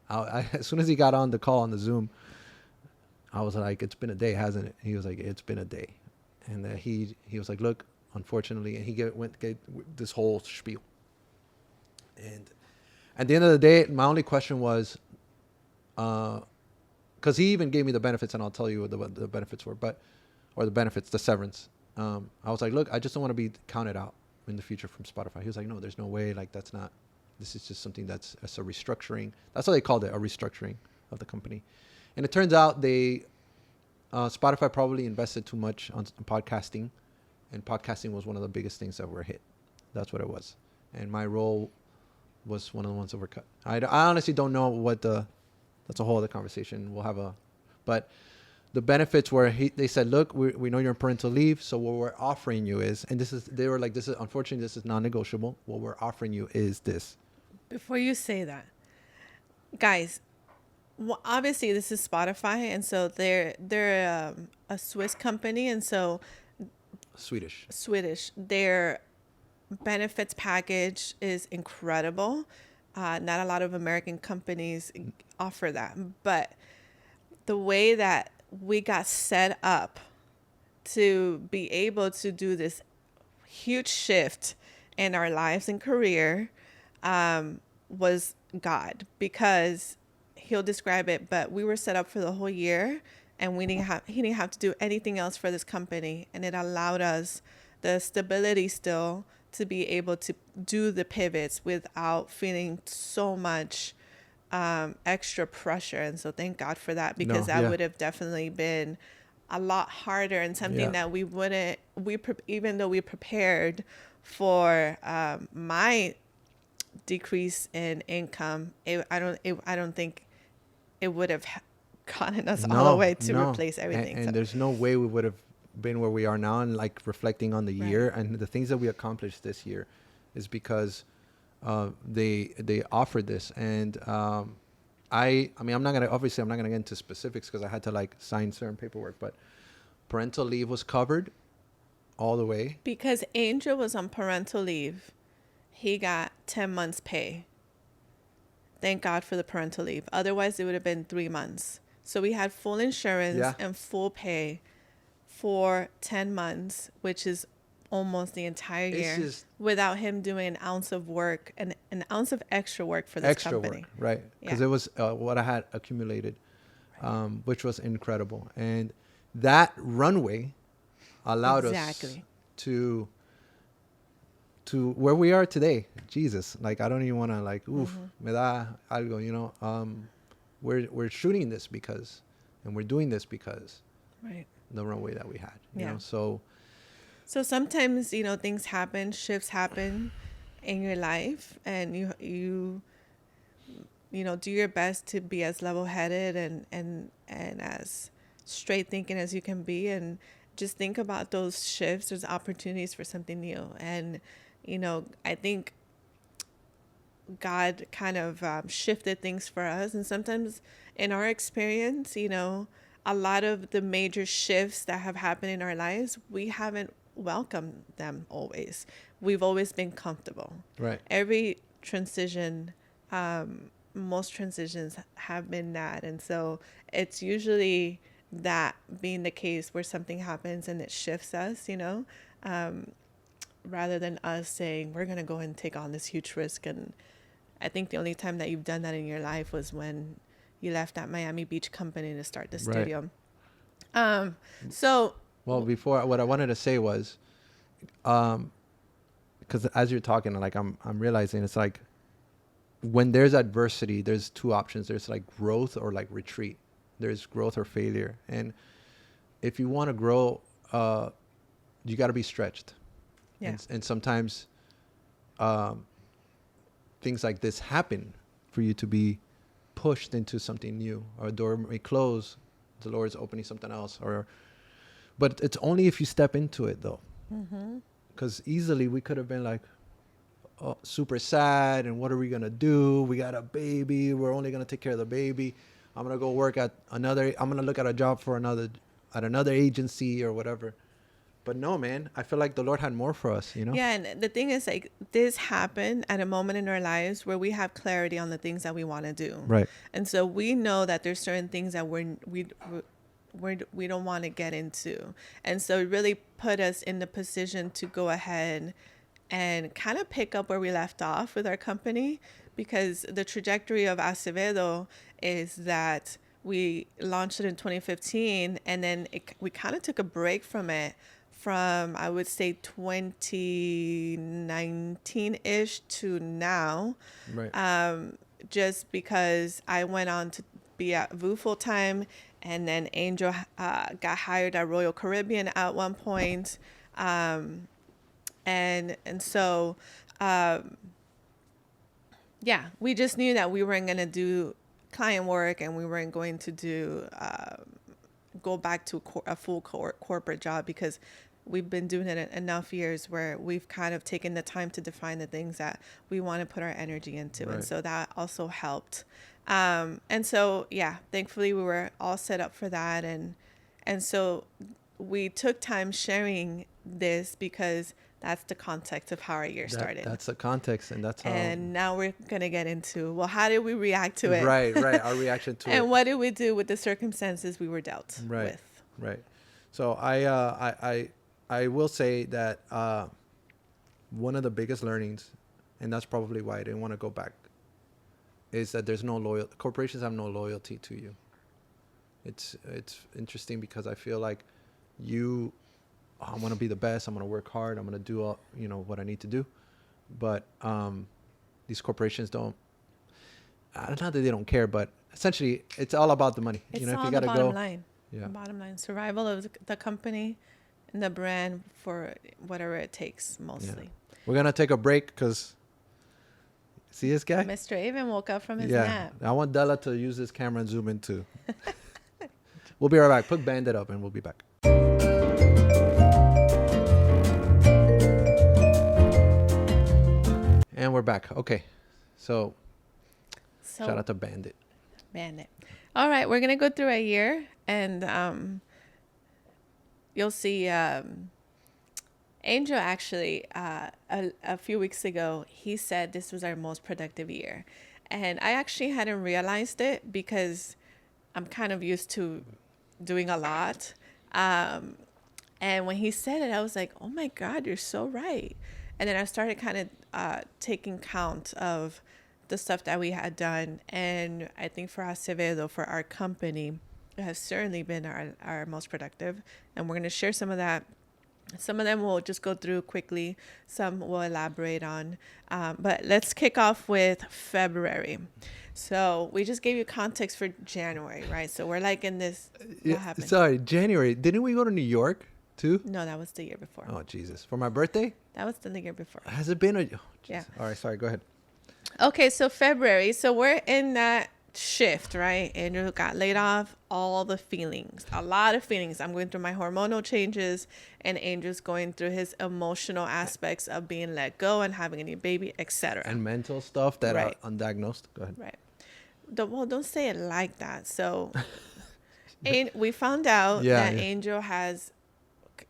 as soon as he got on the call on the Zoom, I was like, it's been a day, hasn't it? He was like, it's been a day. And he was like, look, unfortunately, and he gave this whole spiel. And at the end of the day, my only question was, because he even gave me the benefits, and I'll tell you what the benefits were, the severance. I was like, look, I just don't want to be counted out in the future from Spotify. He was like, no, there's no way. Like, this is just something that's a restructuring. That's what they called it, a restructuring of the company. And it turns out Spotify probably invested too much on podcasting, and podcasting was one of the biggest things that were hit. That's what it was. And my role was one of the ones that were cut. I honestly don't know what the that's a whole other conversation. But the benefits were they said, look, we know you're on parental leave, so what we're offering you is, and they were like, this is unfortunately this is non-negotiable. What we're offering you is this. Before you say that, guys, well, obviously this is Spotify, and so they're a Swiss company, and so Swedish. Their benefits package is incredible. Not a lot of American companies offer that, but the way that we got set up to be able to do this huge shift in our lives and career was God, because he'll describe it, but we were set up for the whole year, and he didn't have to do anything else for this company, and it allowed us the stability still to be able to do the pivots without feeling so much extra pressure. And so thank God for that, because that would have definitely been a lot harder, and something that we wouldn't, even though we prepared for my decrease in income, I don't think it would have gotten us all the way to replace everything. And there's no way we would have been where we are now. And like reflecting on the year and the things that we accomplished this year is because they offered this. And I mean, I'm not gonna get into specifics because I had to like sign certain paperwork, but parental leave was covered all the way. Because Angel was on parental leave, he got 10 months pay. Thank God for the parental leave. Otherwise, it would have been 3 months. So we had full insurance and full pay for 10 months, which is almost the entire year, without him doing an ounce of work, an ounce of extra work for this company. Work, right? Because it was what I had accumulated, which was incredible. And that runway allowed us to where we are today. Jesus, like I don't even want to like, me da algo, you know. We're shooting this because, and we're doing this because, the runway that we had, you know. So sometimes, you know, things happen, shifts happen in your life, and you know, do your best to be as level-headed and as straight thinking as you can be, and just think about those shifts. There's opportunities for something new. And, you know, I think God kind of shifted things for us. And sometimes in our experience, you know, a lot of the major shifts that have happened in our lives, we haven't welcomed them always. We've always been comfortable. Right. Every transition, most transitions have been that. And so it's usually that being the case where something happens and it shifts us, you know, rather than us saying, we're going to go and take on this huge risk. And I think the only time that you've done that in your life was when you left that Miami Beach company to start the studio. Well, before, what I wanted to say was, because as you're talking, like I'm realizing it's like when there's adversity, there's two options. There's like growth or like retreat. There's growth or failure. And if you want to grow, you got to be stretched. Yeah. And sometimes things like this happen for you to be pushed into something new, or a door may close, the Lord's opening something else, but it's only if you step into it though. Because easily we could have been like, oh, super sad, and what are we gonna do? We got a baby, we're only gonna take care of the baby. I'm gonna go work at I'm gonna look at a job for another agency or whatever. But no, man, I feel like the Lord had more for us, you know? Yeah, and the thing is, like, this happened at a moment in our lives where we have clarity on the things that we want to do. Right. And so we know that there's certain things that we don't want to get into. And so it really put us in the position to go ahead and kind of pick up where we left off with our company, because the trajectory of Acevedo is that we launched it in 2015, and then we kind of took a break from it from, I would say, 2019-ish to now. Right. Just because I went on to be at VOUS full time, and then Angel got hired at Royal Caribbean at one point. And so, yeah, we just knew that we weren't going to do client work, and we weren't going to do go back to a full corporate job, because we've been doing it enough years where we've kind of taken the time to define the things that we want to put our energy into. Right. And so that also helped. And so, yeah, thankfully we were all set up for that. And so we took time sharing this because that's the context of how our year started. That's the context, and that's how. And now we're going to get into, well, how did we react to it? Right, our reaction to it. And what did we do with the circumstances we were dealt with? Right. So I will say that one of the biggest learnings, and that's probably why I didn't want to go back, is that there's no corporations have no loyalty to you. It's interesting because I feel like I'm going to be the best. I'm going to work hard. I'm going to do all, what I need to do. But these corporations don't, not that they don't care, but essentially it's all about the money. It's if all you the got to bottom go. line. Yeah. Bottom line, survival of the company and the brand for whatever it takes, mostly. Yeah. We're going to take a break because, see this guy? Mr. Avon woke up from his nap. I want Della to use this camera and zoom in too. We'll be right back. Put Bandit up and we'll be back. And we're back. Okay. So shout out to Bandit. All right. We're going to go through a year, and you'll see Angel actually a few weeks ago, he said this was our most productive year. And I actually hadn't realized it because I'm kind of used to doing a lot. And when he said it, I was like, oh my God, you're so right. And then I started kind of taking count of the stuff that we had done. And I think for Acevedo, for our company, it has certainly been our most productive. And we're going to share some of that. Some of them we'll just go through quickly. Some we'll elaborate on. But let's kick off with February. So we just gave you context for January, right? So we're like in this, what happened? Sorry, January. Didn't we go to New York too? No, that was the year before. Oh, Jesus. For my birthday? That was the year before. Has it been Yeah. All right, sorry, go ahead. Okay, so February. So we're in that shift, right? Andrew got laid off, all the feelings, a lot of feelings. I'm going through my hormonal changes, and Andrew's going through his emotional aspects of being let go and having a new baby, etc. And mental stuff that Right. are undiagnosed. Go ahead. Right. Don't say it like that. So and we found out that Angel has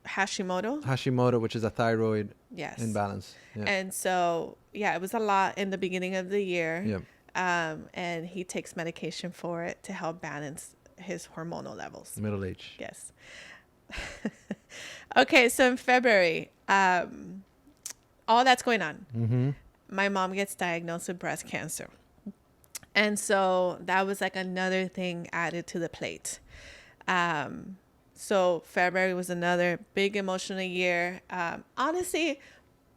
Hashimoto, which is a thyroid imbalance. Yeah. And so, it was a lot in the beginning of the year. Yeah. And he takes medication for it to help balance his hormonal levels. Middle age. Yes. Okay, so in February, all that's going on. Mm-hmm. My mom gets diagnosed with breast cancer. And so that was like another thing added to the plate. So February was another big emotional year. Honestly,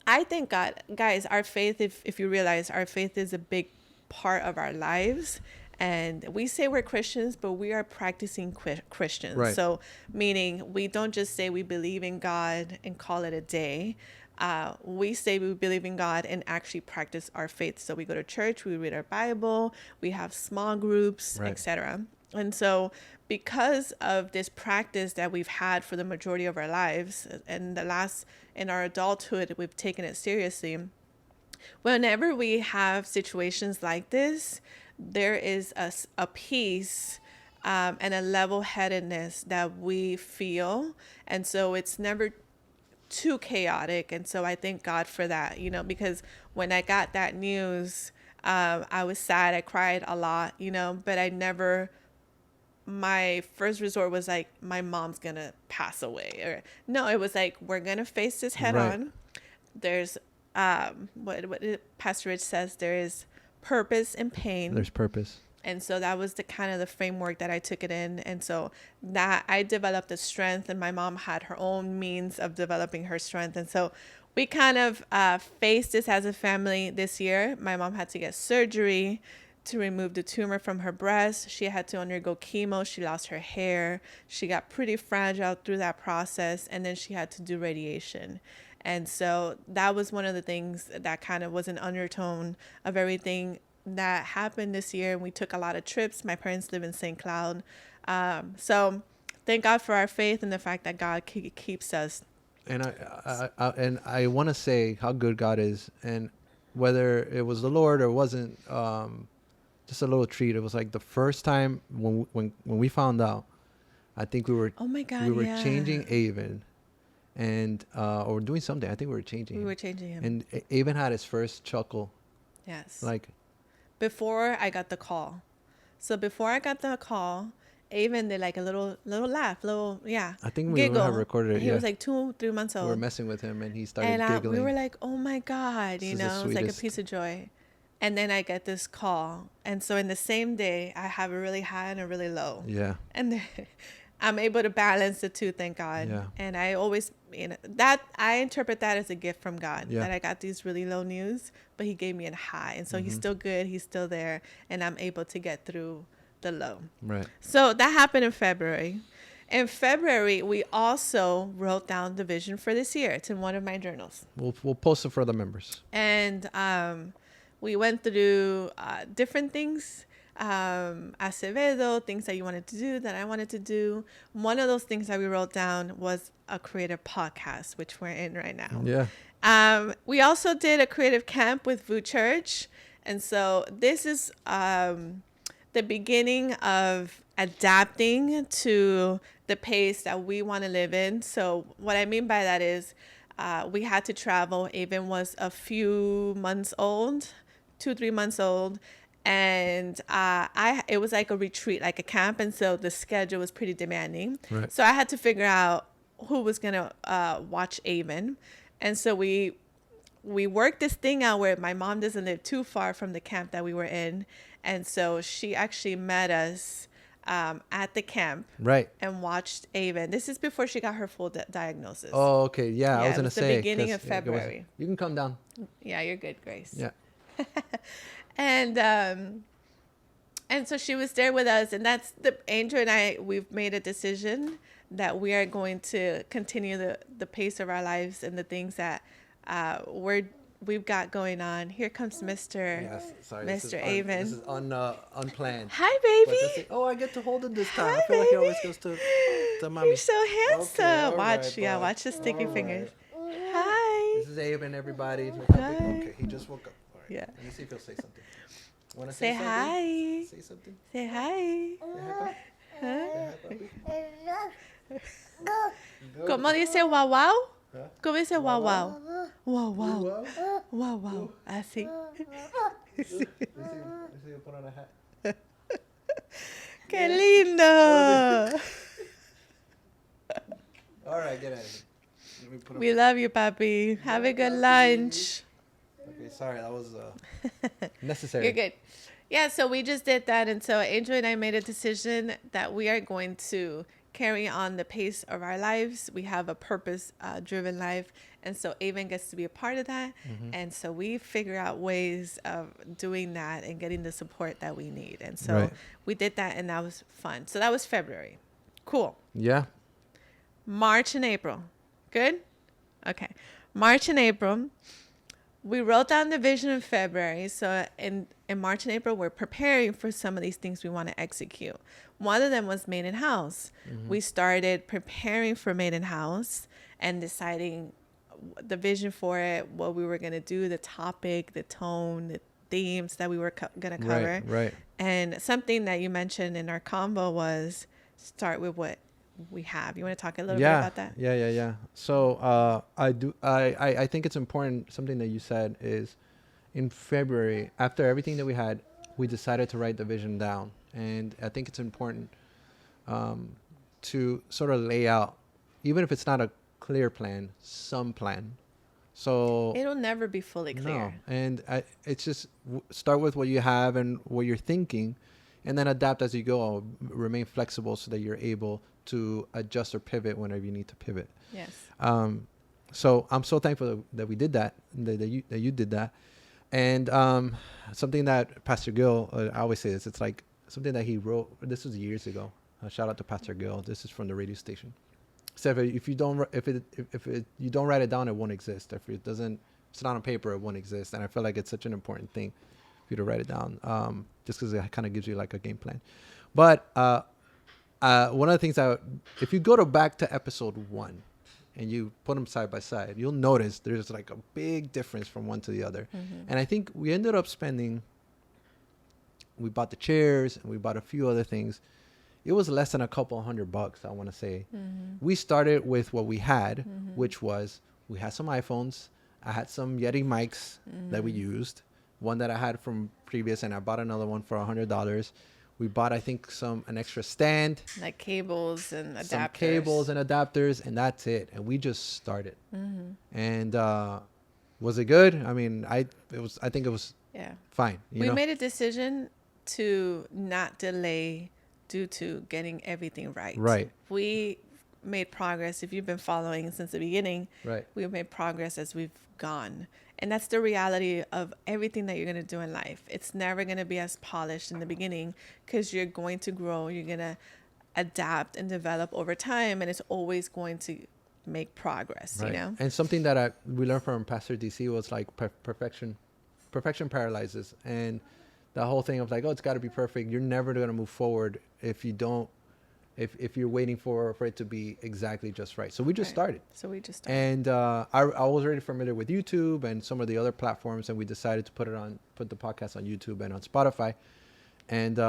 I thank God, guys, our faith, if you realize, our faith is a big part of our lives. And we say we're Christians, but we are practicing Christians. Right. So meaning we don't just say we believe in God and call it a day. We say we believe in God and actually practice our faith. So we go to church, we read our Bible, we have small groups, right. etc. And so because of this practice that we've had for the majority of our lives, and in our adulthood, we've taken it seriously. Whenever we have situations like this, there is a peace and a level-headedness that we feel. And so it's never too chaotic. And so I thank God for that, because when I got that news, I was sad. I cried a lot, but my first resort was like, my mom's going to pass away. Or no, it was like, we're going to face this head on. There's, what Pastor Rich says, there is purpose in pain. There's purpose. And so that was the kind of the framework that I took it in. And so that I developed the strength, and my mom had her own means of developing her strength. And so we kind of faced this as a family this year. My mom had to get surgery to remove the tumor from her breast. She had to undergo chemo. She lost her hair. She got pretty fragile through that process. And then she had to do radiation. And so that was one of the things that kind of was an undertone of everything that happened this year. We took a lot of trips. My parents live in St. Cloud. So thank God for our faith and the fact that God keeps us. And I want to say how good God is, and whether it was the Lord or wasn't, just a little treat. It was like the first time when we found out. I think we were Oh my God, we were yeah. changing Avon, and or doing something. I think we were changing. We him. were changing him. And Avon had his first chuckle. Yes. Like before I got the call. So before I got the call, Avon did like a little laugh, I think we giggle. have recorded it. He was like 2-3 months old. We were messing with him, and he started and giggling. we were like, "Oh my God!" This You is the know, it was like a sweetest. piece of joy. And then I get this call, and so in the same day, I have a really high and a really low. Yeah. And then I'm able to balance the two, thank God. Yeah. And I always, that I interpret that as a gift from God, Yeah. that I got these really low news, but He gave me a high, and so Mm-hmm. He's still good, He's still there, and I'm able to get through the low. Right. So that happened in February. In February, we also wrote down the vision for this year. It's in one of my journals. We'll post it for the members. And we went through different things. Acevedo, things that you wanted to do, that I wanted to do. One of those things that we wrote down was a creative podcast, which we're in right now. Yeah. We also did a creative camp with VOUS Church. And so this is the beginning of adapting to the pace that we want to live in. So what I mean by that is we had to travel. Avon was a few months old, 2-3 months old. And it was like a retreat, like a camp. And so the schedule was pretty demanding. Right. So I had to figure out who was going to watch Avon. And so we worked this thing out where my mom doesn't live too far from the camp that we were in. And so she actually met us at the camp. Right. And watched Avon. This is before she got her full diagnosis. Oh, okay. Yeah, I was it gonna was say the beginning 'cause, of February. you can come down. Yeah, you're good, Grace. Yeah. And so she was there with us, and that's Angel and I, we've made a decision that we are going to continue the pace of our lives and the things that we've got going on. Here comes Mr. Yes. Sorry. Mr. Avon. This is unplanned. Hi, But baby. this is- I get to hold it this time. Hi, I feel like he baby. always goes to mommy. You're so handsome. all Watch, right, bud. watch the sticky All fingers. right. Hi. This is Avon, everybody. Hi. Okay, he just woke up. All right. Yeah. Let me see if he'll say something. Wanna Say something? hi. Say something. Say hi. Say hi, Huh? Say hi, puppy. ¿Cómo dice wow wow? Huh? ¿Cómo dice wow wow? Wow wow. Wow. Wow wow. Así. Let's see you put on a hat. ¡Qué lindo! All right, get out of here. Let me put We love you, papi. Have a good lunch. Okay, sorry, that was necessary. You're good. Yeah, so we just did that. And so Angel and I made a decision that we are going to carry on the pace of our lives. We have a purpose-driven life. And so Avon gets to be a part of that. Mm-hmm. And so we figure out ways of doing that and getting the support that we need. And so Right. we did that, and that was fun. So that was February. Cool. Yeah. March and April. Good? Okay. March and April. We wrote down the vision in February. So in March and April, we're preparing for some of these things we want to execute. One of them was Made in House. Mm-hmm. We started preparing for Made in House and deciding the vision for it, what we were going to do, the topic, the tone, the themes that we were going to cover. Right. And something that you mentioned in our combo was start with what we have. You want to talk a little bit about that? Yeah. So I think it's important. Something that you said is in February, after everything that we had, we decided to write the vision down. And I think it's important to sort of lay out, even if it's not a clear plan, some plan. So It'll never be fully clear. no, and it's just start with what you have and what you're thinking, and then adapt as you go. Remain flexible so that you're able to adjust or pivot whenever you need to pivot. Yes. So I'm so thankful that we did that, that you did that, and something that Pastor Gill, I always say this. It's like something that he wrote. This was years ago. Shout out to Pastor Gill. This is from the radio station. So if you don't write it down, it won't exist. If it's not on paper, it won't exist. And I feel like it's such an important thing. you to write it down, just because it kind of gives you like a game plan. But one of the things if you go back to episode 1 and you put them side by side, you'll notice there's like a big difference from one to the other. And I think we ended up we bought the chairs and we bought a few other things. It was less than a couple $100, I want to say. We started with what we had, which was, we had some iPhones. I had some Yeti mics that we used. One that I had from previous, and I bought another one for $100. We bought, I think, an extra stand. Like cables and adapters. Some cables and adapters, and that's it. And we just started. And was it good? I mean, I think it was fine. We made a decision to not delay due to getting everything right. Right. We made progress. If you've been following since the beginning, right, we've made progress as we've gone. And that's the reality of everything that you're going to do in life. It's never going to be as polished in the beginning because you're going to grow. You're going to adapt and develop over time. And it's always going to make progress, right. you know? And something that we learned from Pastor DC was like perfection paralyzes. And the whole thing of like, oh, it's got to be perfect. You're never going to move forward if you don't, if you're waiting for it to be exactly just right. So we just started. And I was already familiar with YouTube and some of the other platforms, and we decided to put the podcast on YouTube and on Spotify. And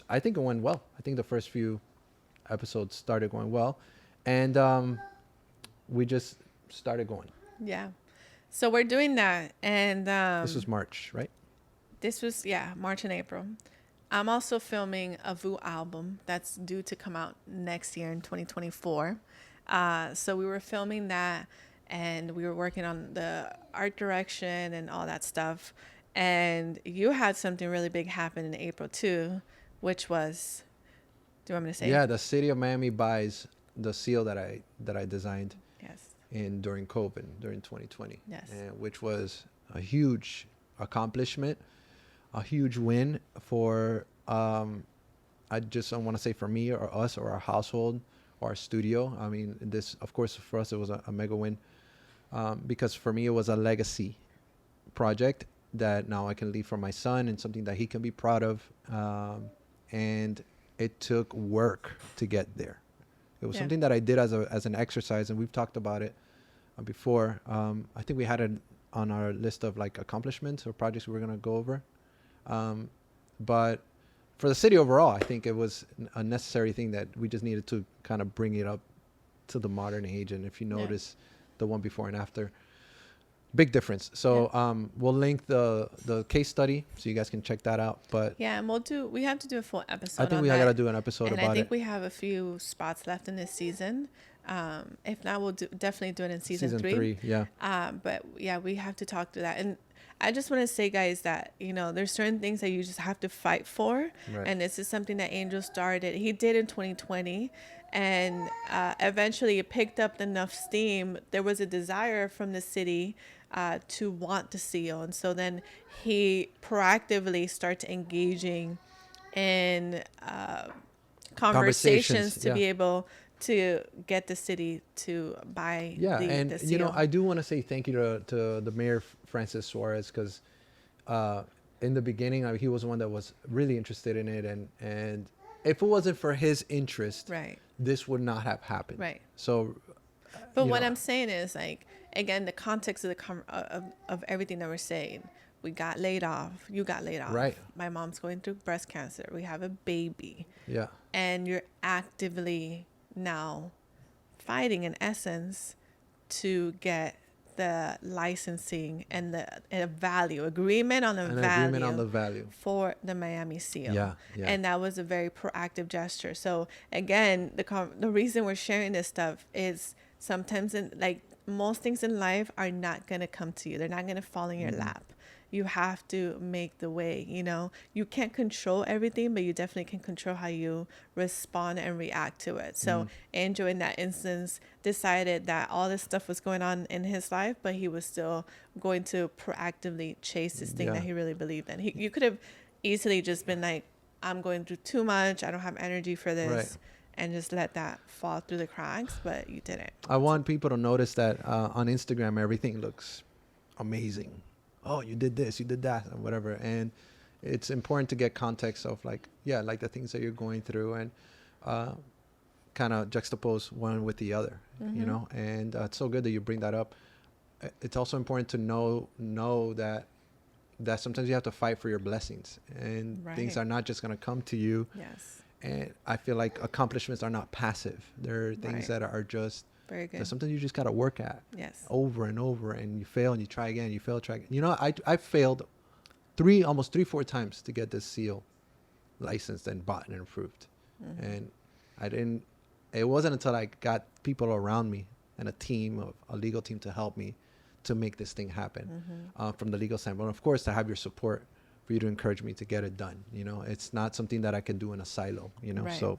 I think it went well. I think the first few episodes started going well, and we just started going. Yeah. So we're doing that. And this was March, right? This was, March and April. I'm also filming a VOUS album that's due to come out next year in 2024. So we were filming that, and we were working on the art direction and all that stuff. And you had something really big happen in April too, which was, do you want me to say? Yeah, the city of Miami buys the seal that I designed. Yes. During COVID, during 2020. Yes. Which was a huge accomplishment. A huge win for, I just don't want to say for me or us or our household or our studio. I mean, this, of course, for us, it was a mega win, because for me, it was a legacy project that now I can leave for my son and something that he can be proud of. And it took work to get there. It was something that I did as an exercise, and we've talked about it before. I think we had it on our list of like accomplishments or projects we were going to go over. But for the city overall, I think it was a necessary thing that we just needed to kind of bring it up to the modern age. And if you notice the one before and after, big difference. So we'll link the case study so you guys can check that out. But and we have to do a full episode. I think we got to do an episode about it. And I think we have a few spots left in this season. If not, we'll definitely do it in season 3. But we have to talk through that. And I just want to say, guys, that, there's certain things that you just have to fight for. Right. And this is something that Angel started. He did in 2020. And eventually it picked up enough steam. There was a desire from the city to want the seal. And so then he proactively started engaging in conversations to be able to get the city to buy the seal. I do want to say thank you to the mayor, Francis Suarez, because in the beginning, he was the one that was really interested in it. And if it wasn't for his interest, this would not have happened. Right. So, but what I'm saying is, like, again, the context of of everything that we're saying. We got laid off. You got laid off. Right. My mom's going through breast cancer. We have a baby. Yeah. And you're actively now fighting, in essence, to get the licensing and the agreement on the value for the Miami seal. Yeah. And that was a very proactive gesture. So again, the reason we're sharing this stuff is sometimes most things in life are not going to come to you. They're not going to fall in your lap. You have to make the way, You can't control everything, but you definitely can control how you respond and react to it. So Angel, in that instance, decided that all this stuff was going on in his life, but he was still going to proactively chase this thing that he really believed in. You could have easily just been like, I'm going through too much. I don't have energy for this. Right. And just let that fall through the cracks, but you didn't. I want people to notice that on Instagram, everything looks amazing. oh, you did this, you did that, and whatever. And it's important to get context of like, yeah, like the things that you're going through, and kind of juxtapose one with the other, you know. And it's so good that you bring that up. It's also important to know that sometimes you have to fight for your blessings, and things are not just going to come to you. Yes. And I feel like accomplishments are not passive. They're things that are just very good. That sometimes you just got to work at over and over, and you fail and you try again, you fail, try again. You know, I failed almost 3-4 times to get this seal licensed and bought and approved. And it wasn't until I got people around me and a legal team to help me to make this thing happen from the legal standpoint. Of course, to have your support for you to encourage me to get it done. You know, it's not something that I can do in a silo, you know, so.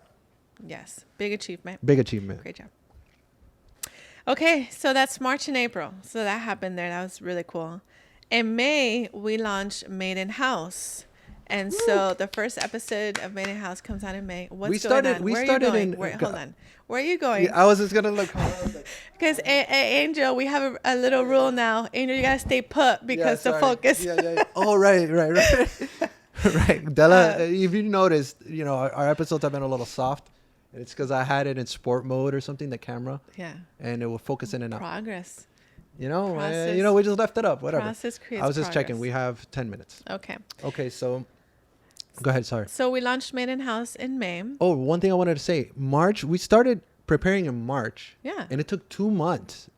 Yes. Big achievement. Great job. Okay. So that's March and April. So that happened there. That was really cool. In May, we launched Made in House. And so the first episode of Made in House comes out in May. Hold on. Where are you going? Yeah, I was just going to look. Because Angel, we have a little rule now. Angel, you got to stay put because the focus. Yeah. Oh, right. Right. Della, if you noticed, you know, our episodes have been a little soft. It's because I had it in sport mode or something, the camera. Yeah. And it will focus in and out. Progress. You know, we just left it up. Whatever. Process creates I was just progress. checking. We have 10 minutes. Okay. So go ahead. Sorry. So we launched Made in House in May. Oh, one thing I wanted to say. We started preparing in March. Yeah. And it took 2 months.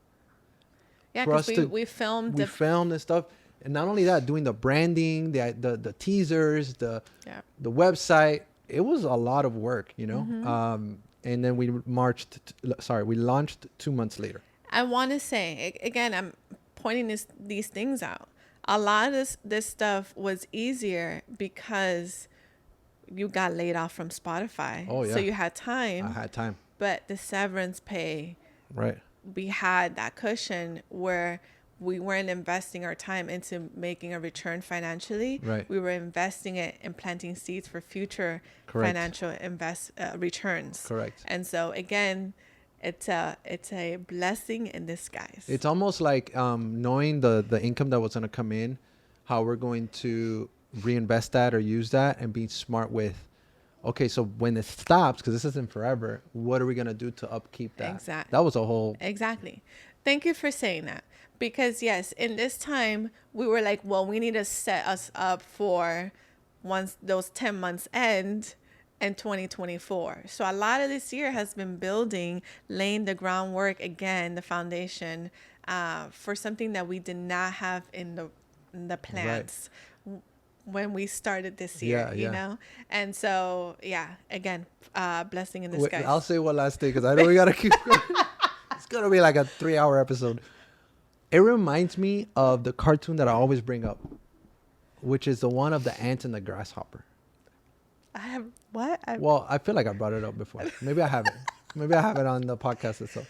Yeah, because we filmed. We filmed and stuff. And not only that, doing the branding, the teasers, the website. It was a lot of work, you know. And then we launched 2 months later. I want to say, again, I'm pointing these things out. A lot of this stuff was easier because you got laid off from Spotify. Oh, yeah. So you had time. I had time. But the severance pay, right? We had that cushion where we weren't investing our time into making a return financially. Right. We were investing it in planting seeds for future financial returns. Correct. And so again, it's a blessing in disguise. It's almost like knowing the income that was going to come in, how we're going to reinvest that or use that, and being smart with, okay, so when it stops, because this isn't forever, what are we going to do to upkeep that? Exactly. That was a whole... Exactly. Thank you for saying that. Because yes, in this time, we were like, well, we need to set us up for once those 10 months end in 2024. So a lot of this year has been building, laying the groundwork again, the foundation for something that we did not have in the plans when we started this year, you know? And so, yeah, again, blessing in disguise. I'll say one last thing because I know we got to keep going. It's going to be like a 3-hour episode. It reminds me of the cartoon that I always bring up, which is the one of the ant and the grasshopper. I have what? Well, I feel like I brought it up before. Maybe I haven't. Maybe I have it on the podcast itself.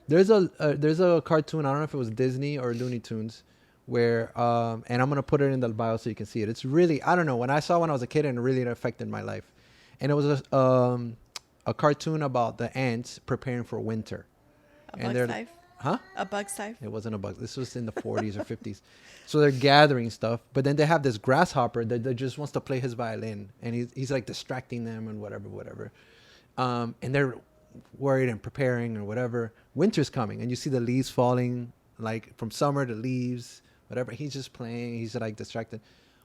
There's a cartoon. I don't know if it was Disney or Looney Tunes, where and I'm gonna put it in the bio so you can see it. It's really, I don't know, when I saw it when I was a kid, and it really affected my life. And it was a cartoon about the ants preparing for winter. A Bug's Life. Huh? A Bug's Life? It wasn't a bug. This was in the 40s or 50s. So they're gathering stuff, but then they have this grasshopper that just wants to play his violin, and he's like distracting them and whatever. And they're worried and preparing or whatever. Winter's coming, and you see the leaves falling, like from summer to leaves, whatever. He's just playing. He's like distracted.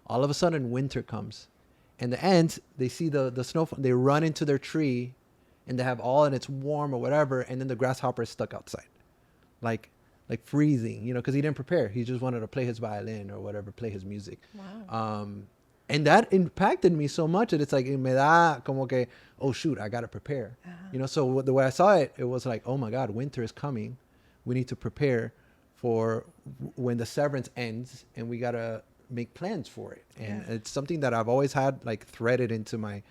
All of a sudden, winter comes, and the ants, they see the snow. They run into their tree, and they have all, and it's warm or whatever. And then the grasshopper is stuck outside. Like freezing, you know, because he didn't prepare. He just wanted to play his violin or whatever, play his music. Wow. And that impacted me so much that it's like, me da como que, oh shoot, I got to prepare. You know, so the way I saw it, it was like, oh my God, winter is coming. We need to prepare for when the severance ends, and we got to make plans for it. And it's something that I've always had like threaded into my,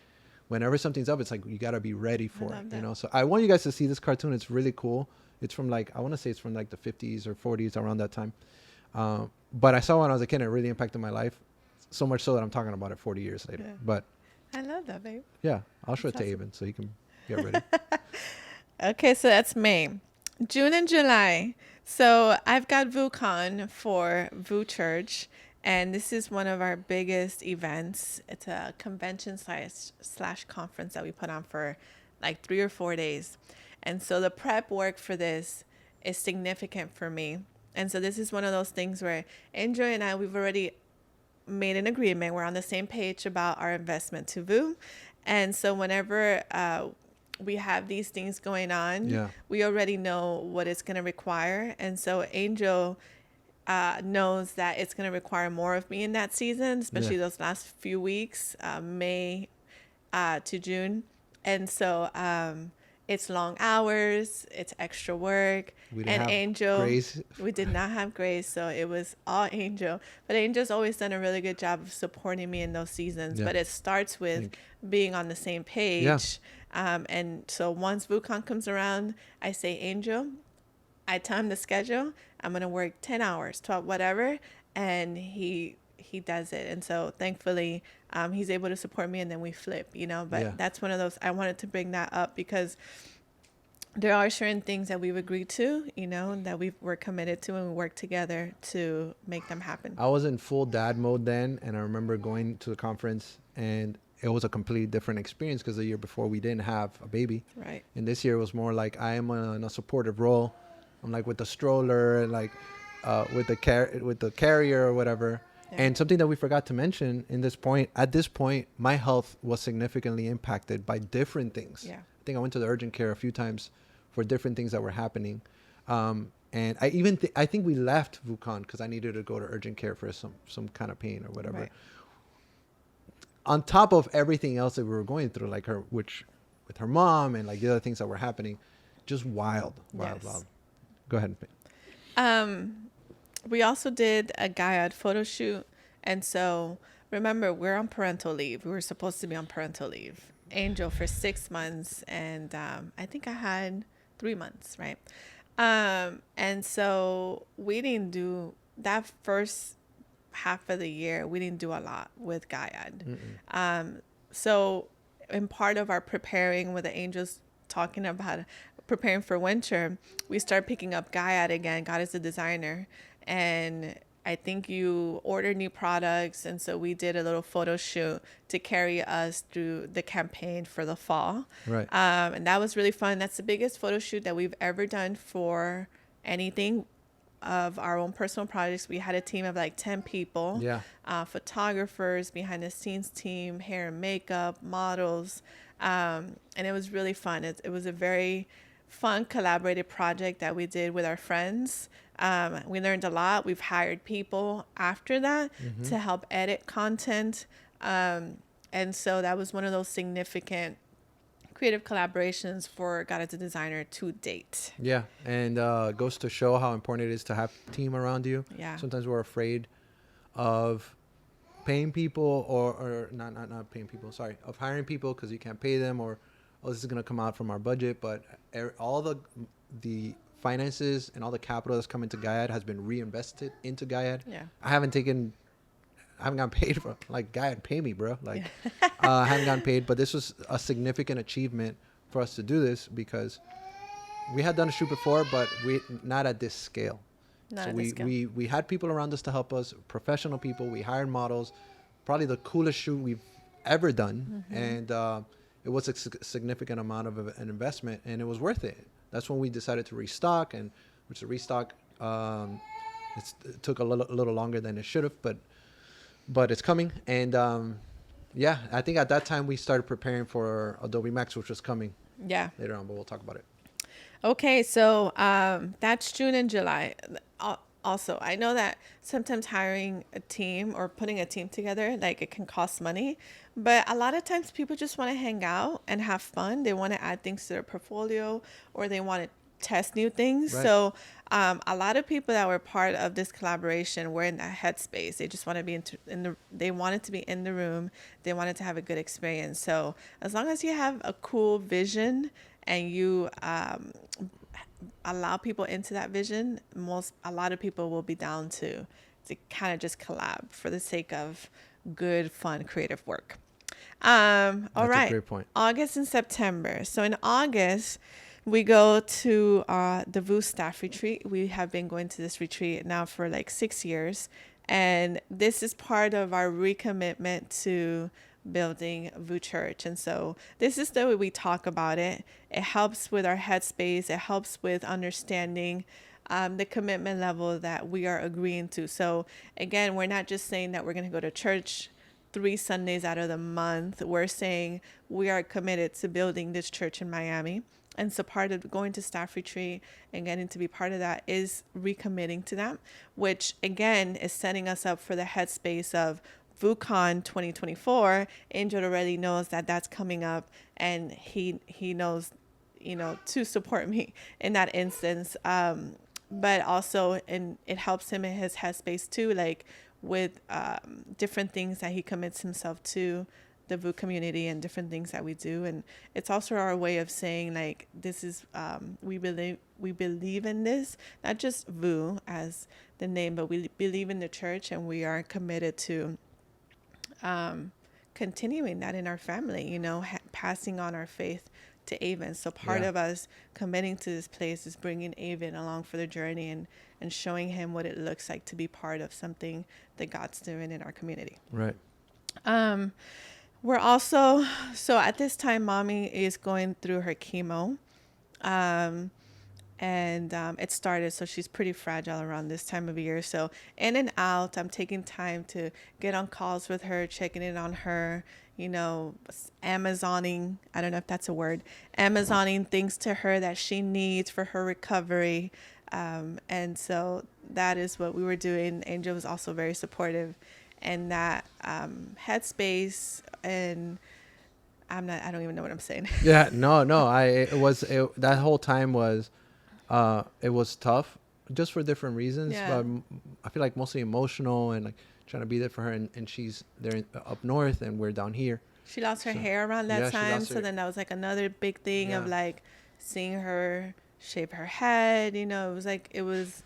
whenever something's up, it's like, you got to be ready for it, you know? So I want you guys to see this cartoon. It's really cool. It's from like, I want to say it's from like the 50s or 40s, around that time. But I saw it when I was a kid, and it really impacted my life. So much so that I'm talking about it 40 years later. Yeah. But I love that, babe. Yeah, I'll show it to Aben so he can get ready. Okay, so that's May. June and July. So I've got VOUS Con for VOUS Church. And this is one of our biggest events. It's a convention slash conference that we put on for like 3 or 4 days. And so the prep work for this is significant for me. And so this is one of those things where Angel and I, we've already made an agreement. We're on the same page about our investment to VOUS. And so whenever we have these things going on, we already know what it's going to require. And so Angel knows that it's going to require more of me in that season, especially those last few weeks, May to June. And so it's long hours, it's extra work. We and have Angel, Grace. we did not have Grace, so it was all Angel. But Angel's always done a really good job of supporting me in those seasons. But it starts with being on the same page. And so once VOUS Con comes around, I say, Angel, I tell him the schedule. I'm going to work 10 hours, 12, whatever. And he does it. And so thankfully, he's able to support me, and then we flip, but that's one of those, I wanted to bring that up because there are certain things that we've agreed to, that we're committed to, and we work together to make them happen. I was in full dad mode then. And I remember going to the conference, and it was a completely different experience because the year before we didn't have a baby. Right. And this year was more like I am in a supportive role. I'm like with the stroller and like with the carrier or whatever. Yeah. And something that we forgot to mention at this point, my health was significantly impacted by different things. Yeah. I think I went to the urgent care a few times for different things that were happening. And I think we left VOUS Con because I needed to go to urgent care for some kind of pain or whatever. Right. On top of everything else that we were going through, like with her mom and like the other things that were happening, just wild. Go ahead. We also did a Gaia photo shoot. And so remember, we're on parental leave. We were supposed to be on parental leave. Angel for 6 months. And I think I had 3 months, right? And so we didn't do that first half of the year. We didn't do a lot with Gaia. So in part of our preparing with the Angels talking about preparing for winter, we start picking up Gaia again. God is the designer. And I think you order new products. And so we did a little photo shoot to carry us through the campaign for the fall. Right. And that was really fun. That's the biggest photo shoot that we've ever done for anything of our own personal projects. We had a team of like 10 people, photographers, behind the scenes team, hair and makeup, models. And it was really fun. It was a very fun collaborative project that we did with our friends. We learned a lot. We've hired people after that to help edit content. And so that was one of those significant creative collaborations for God as a Designer to date. Yeah. And goes to show how important it is to have a team around you. Yeah. Sometimes we're afraid of paying people or not paying people, sorry, of hiring people because you can't pay them or, oh, this is going to come out from our budget. But all the finances and all the capital that's coming to Gaia has been reinvested into Gaia. Yeah. I haven't gotten paid for, like, Gaia, pay me, bro. Like, I haven't gotten paid, but this was a significant achievement for us to do this because we had done a shoot before, but not at this scale. We had people around us to help us, professional people. We hired models, probably the coolest shoot we've ever done. And it was a significant amount of an investment, and it was worth it. That's when we decided to restock, and which the restock, it took a little longer than it should have, but it's coming. And I think at that time we started preparing for Adobe Max, which was coming later on, but we'll talk about it. Okay, so that's June and July. Also, I know that sometimes hiring a team or putting a team together, like, it can cost money, but a lot of times people just want to hang out and have fun. They want to add things to their portfolio, or they want to test new things. Right. So a lot of people that were part of this collaboration were in that headspace. They just want to be they wanted to be in the room. They wanted to have a good experience. So as long as you have a cool vision and you allow people into that vision, a lot of people will be down to kind of just collab for the sake of good, fun, creative work. All right. A great point. August and September. So in August, we go to the VOUS staff retreat. We have been going to this retreat now for like 6 years. And this is part of our recommitment to building VOUS Church. And so this is the way we talk about it. It helps with our headspace. It helps with understanding the commitment level that we are agreeing to. So again, we're not just saying that we're going to go to church 3 Sundays out of the month. We're saying we are committed to building this church in Miami. And so part of going to staff retreat and getting to be part of that is recommitting to that, which again is setting us up for the headspace of VOUS Con 2024. Angel already knows that that's coming up, and he knows, to support me in that instance. But also, and it helps him in his headspace too, like with different things that he commits himself to the VOUS community and different things that we do. And it's also our way of saying, like, this is we believe in this, not just VOUS as the name, but we believe in the church, and we are committed to continuing that in our family, passing on our faith to Avon. So part of us committing to this place is bringing Avon along for the journey and showing him what it looks like to be part of something that God's doing in our community. Right. We're also, so at this time, mommy is going through her chemo. It started, so she's pretty fragile around this time of year. So in and out, I'm taking time to get on calls with her, checking in on her, Amazoning, I don't know if that's a word, Amazoning things to her that she needs for her recovery. And so that is what we were doing. Angel was also very supportive in that headspace, and I don't even know what I'm saying. Yeah, no, that whole time was, it was tough just for different reasons, but I feel like mostly emotional and like trying to be there for her, and she's there up north and we're down here. She lost her hair around that time, so then that was like another big thing of like seeing her shave her head. It was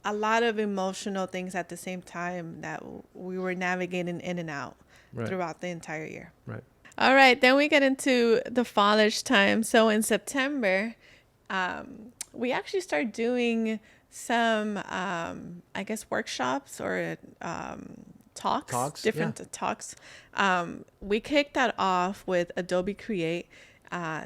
a lot of emotional things at the same time that we were navigating in and out throughout the entire year. Right. All right, then we get into the fallish time. So in September, we actually started doing some, I guess, workshops or talks. Talks. We kicked that off with Adobe Create.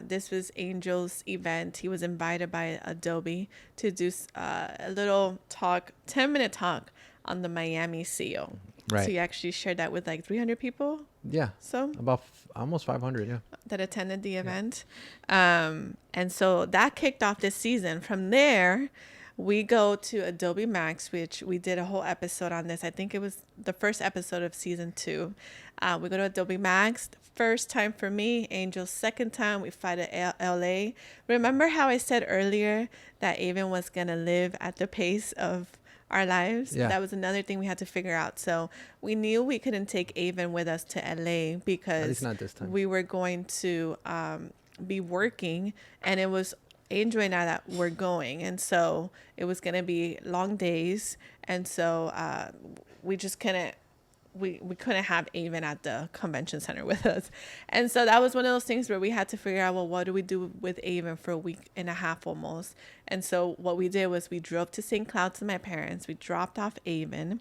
This was Angel's event. He was invited by Adobe to do a little talk, 10-minute talk on the Miami SEO. Right. So he actually shared that with like 300 people. Yeah. So about almost 500. Yeah. That attended the event. And so that kicked off this season. From there, we go to Adobe Max, which we did a whole episode on this. I think it was the first episode of season 2. We go to Adobe Max. First time for me, Angel's second time. We fly to LA. Remember how I said earlier that Avon was going to live at the pace of our lives? Yeah. That was another thing we had to figure out. So we knew we couldn't take Avon with us to LA because at least not this time. We were going to be working, and it was Angel and I that were going, and so it was going to be long days, and so we just couldn't we couldn't have Avon at the convention center with us. And so that was one of those things where we had to figure out, well, what do we do with Avon for a week and a half almost? And so what we did was we drove to St. Cloud to my parents. We dropped off Avon,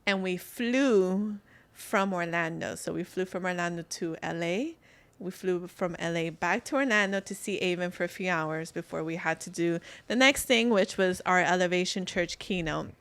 and we flew from Orlando. So we flew from Orlando to LA. We flew from LA back to Orlando to see Avon for a few hours before we had to do the next thing, which was our Elevation Church keynote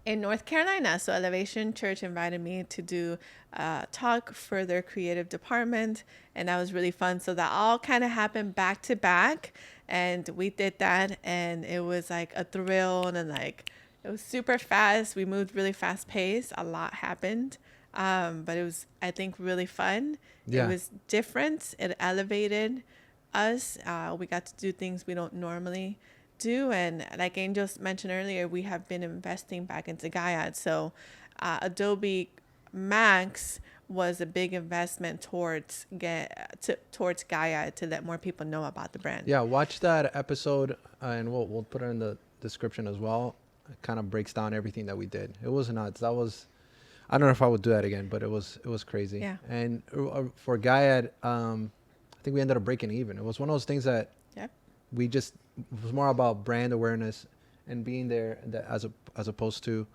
in North Carolina. So Elevation Church invited me to do a talk for their creative department, and that was really fun. So that all kind of happened back to back, and we did that, and it was like a thrill, and like it was super fast. We moved really fast paced. A lot happened, but it was, I think, really fun. Yeah. It was different. It elevated us. We got to do things we don't normally do, and like Angel mentioned earlier, we have been investing back into Gaia. So Adobe Max was a big investment towards Gaia to let more people know about the brand. Yeah, watch that episode, and we'll put it in the description as well. It kind of breaks down everything that we did. It was nuts. That was, I don't know if I would do that again, but it was crazy. Yeah. And for Gaia, I think we ended up breaking even. It was one of those things that we just, it was more about brand awareness and being there, that as opposed to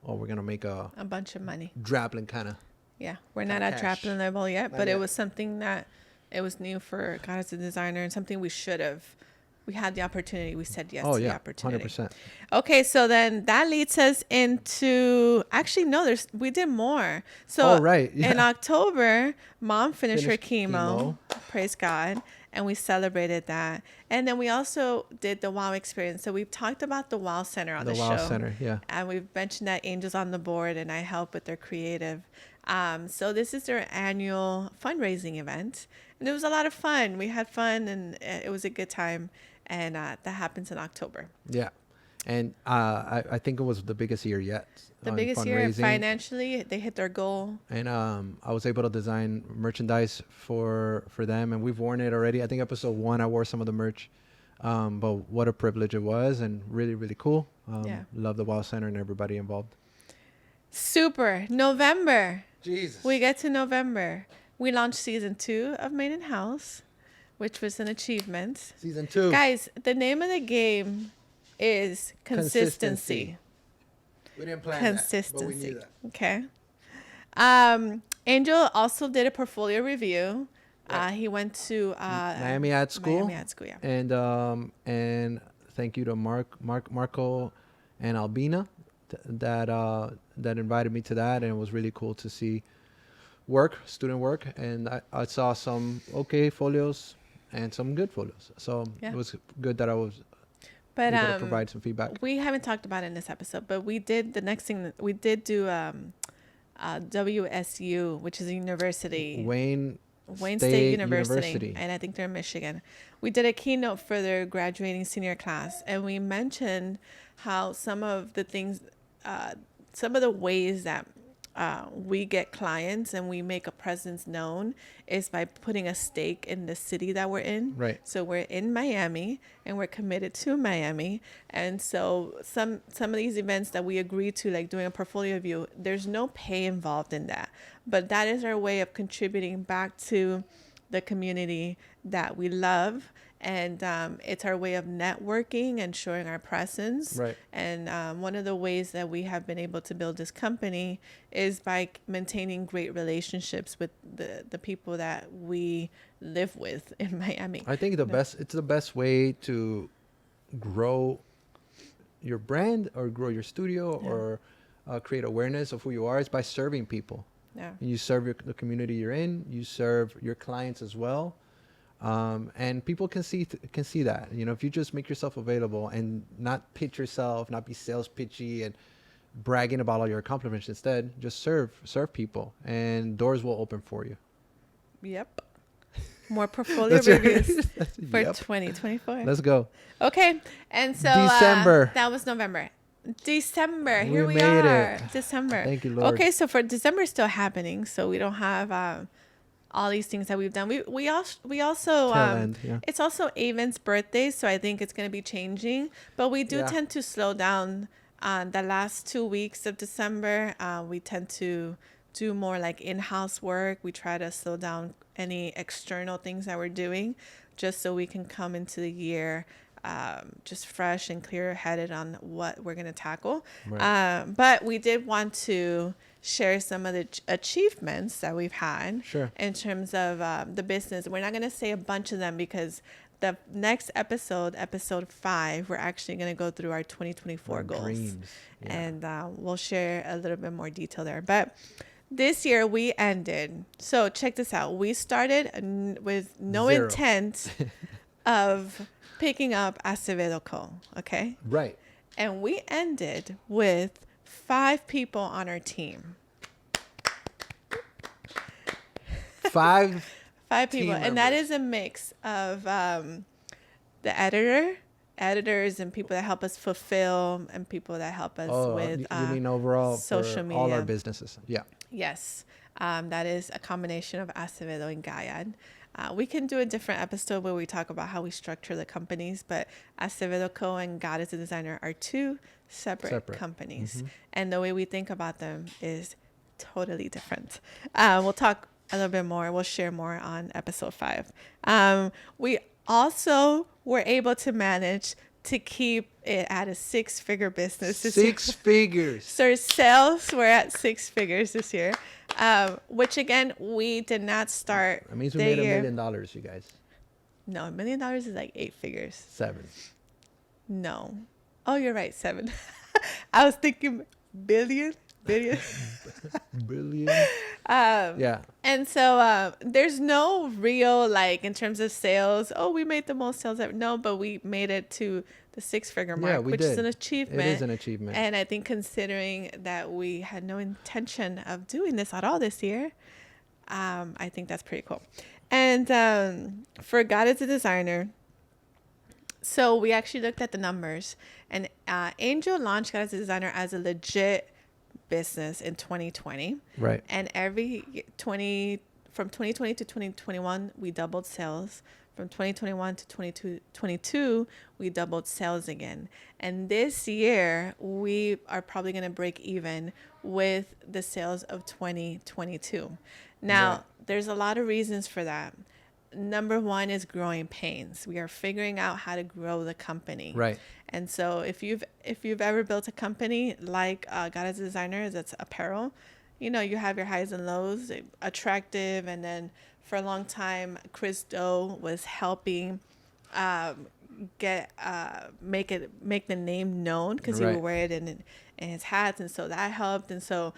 or we're gonna make a bunch of money. Draplin kind of. Yeah, we're not at cash. Draplin level yet, Not but yet. it was something that it was new for God as a designer and something we should have. We had the opportunity. We said yes Oh to the yeah, opportunity. 100%. Okay, so then that leads us into actually no, we did more. So Oh, right, yeah. in October, Mom finished her Finished chemo. Praise God, and we celebrated that. And then we also did the WOW experience. So we've talked about the WOW Center on the WOW show. Center, yeah. And we've mentioned that Angels on the Board, and I help with their creative. So this is their annual fundraising event, and it was a lot of fun. We had fun, and it was a good time. And that happens in October. Yeah. And I think it was the biggest year yet. The on biggest year fundraising. financially, they hit their goal. And I was able to design merchandise for them, and we've worn it already. I think episode 1, I wore some of the merch. But what a privilege it was, and really, really cool. Yeah. Love the WOW Center and everybody involved. Super. November. Jesus. We get to November. We launched season 2 of Made in House, which was an achievement. Season 2. Guys, the name of the game is consistency. We didn't plan Consistency. that, but we knew that. Okay. Angel also did a portfolio review. Right. He went to Miami Ad School. Miami Ad School, yeah. And thank you to Marco and Albina that invited me to that, and it was really cool to see student work, and I saw some okay folios and some good folios. So Yeah. it was good that I was But able to provide some feedback. we haven't talked about it in this episode, but we did the next thing that we did do WSU, which is a university. Wayne State University, and I think they're in Michigan. We did a keynote for their graduating senior class, and we mentioned how some of the things, some of the ways that we get clients and we make a presence known is by putting a stake in the city that we're in. Right. So we're in Miami and we're committed to Miami. And so some of these events that we agree to, like doing a portfolio review, there's no pay involved in that. But that is our way of contributing back to the community that we love. And it's our way of networking and showing our presence. Right. And one of the ways that we have been able to build this company is by maintaining great relationships with the people that we live with in Miami. I think it's the best way to grow your brand or grow your studio or create awareness of who you are is by serving people. Yeah. You serve the community you're in. You serve your clients as well. And people can see that, if you just make yourself available and not pitch yourself, not be sales pitchy and bragging about all your accomplishments. Instead, just serve people, and doors will open for you. Yep. More portfolio reviews for 2024. Let's go. Okay. And so December. That was November. December. Here we made are. it. December. Thank you, Lord. Okay, so for December is still happening, so we don't have all these things that we've done. We also End, yeah. It's also Avon's birthday, so I think it's going to be changing. But we do tend to slow down the last 2 weeks of December. We tend to do more like in-house work. We try to slow down any external things that we're doing, just so we can come into the year just fresh and clear-headed on what we're going to tackle. Right. But we did want to share some of the achievements that we've had in terms of the business. We're not going to say a bunch of them because the next episode 5, we're actually going to go through our 2024 goals. Dreams. Yeah. And we'll share a little bit more detail there. But this year we ended. So check this out. We started with no 0 intent of picking up Acevedo Co. Okay. Right. And we ended with 5 people on our team. 5 5 people. team And that members. is a mix of the editors and people that help us fulfill and people that help us with you mean overall social for media. all our businesses? Yeah. Yes. That is a combination of Acevedo and Gayad. We can do a different episode where we talk about how we structure the companies, but Acevedo Co. and God as a Designer are 2 separate companies. Mm-hmm. And the way we think about them is totally different. We'll talk a little bit more. We'll share more on episode 5. We also were able to manage to keep it at a 6-figure business this year. 6 figures. So sales, we're at 6 figures this year, which again, we did not start That means we the made $1 year. million, you guys. No, $1 million is like 8 figures. 7. No. Oh, you're right, 7. I was thinking billion. Billion. Yeah. And so there's no real, like, in terms of sales, oh, we made the most sales ever. No, but we made it to the 6-figure mark, we which is did. an achievement. It is an achievement. And I think considering that we had no intention of doing this at all this year, I think that's pretty cool. And for God as a Designer, so we actually looked at the numbers, and Angel launched God as a Designer as a legit business in 2020. Right. And from 2020 to 2021, we doubled sales. From 2021 to 2022, we doubled sales again. And this year, we are probably going to break even with the sales of 2022. Now, there's a lot of reasons for that. Number one is growing pains. We are figuring out how to grow the company. Right. And so if you've ever built a company like God as a Designer, that's apparel, you know, you have your highs and lows, attractive. And then for a long time, Chris Doe was helping make the name known, because he would wear it in his hats. And so that helped. And so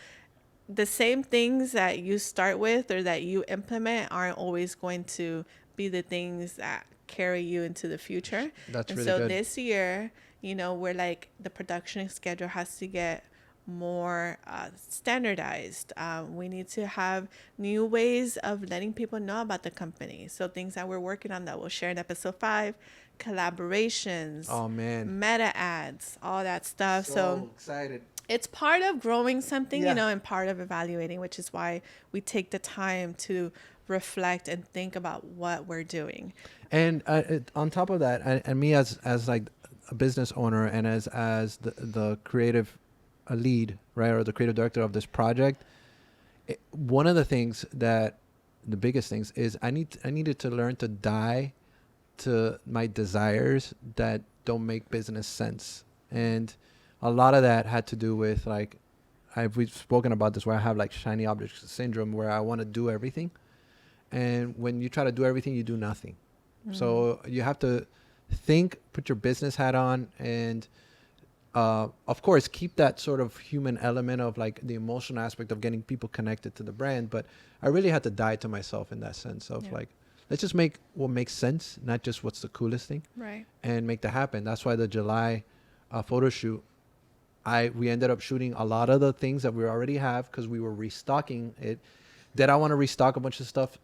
the same things that you start with or that you implement aren't always going to be the things that carry you into the future. That's and really so good. this year, you know, we're like, the production schedule has to get more standardized. We need to have new ways of letting people know about the company. So things that we're working on that we'll share in episode 5, collaborations, Oh, man. meta ads, all that stuff. So excited. it's part of growing something, Yeah. you know, and part of evaluating, which is why we take the time to reflect and think about what we're doing. And on top of that, and me as like a business owner and as the creative lead, right, or the creative director of this project, one of the things that the biggest things is I needed to learn to die to my desires that don't make business sense. And a lot of that had to do with, like, we've spoken about this, where I have like shiny object syndrome, where I want to do everything. And when you try to do everything, you do nothing. So you have to think, put your business hat on, and of course, keep that sort of human element of like the emotional aspect of getting people connected to the brand. But I really had to die to myself in that sense of like, let's just make what makes sense, not just what's the coolest thing, Right. and make that happen. That's why the July photo shoot, we ended up shooting a lot of the things that we already have because we were restocking it. Did I want to restock a bunch of stuff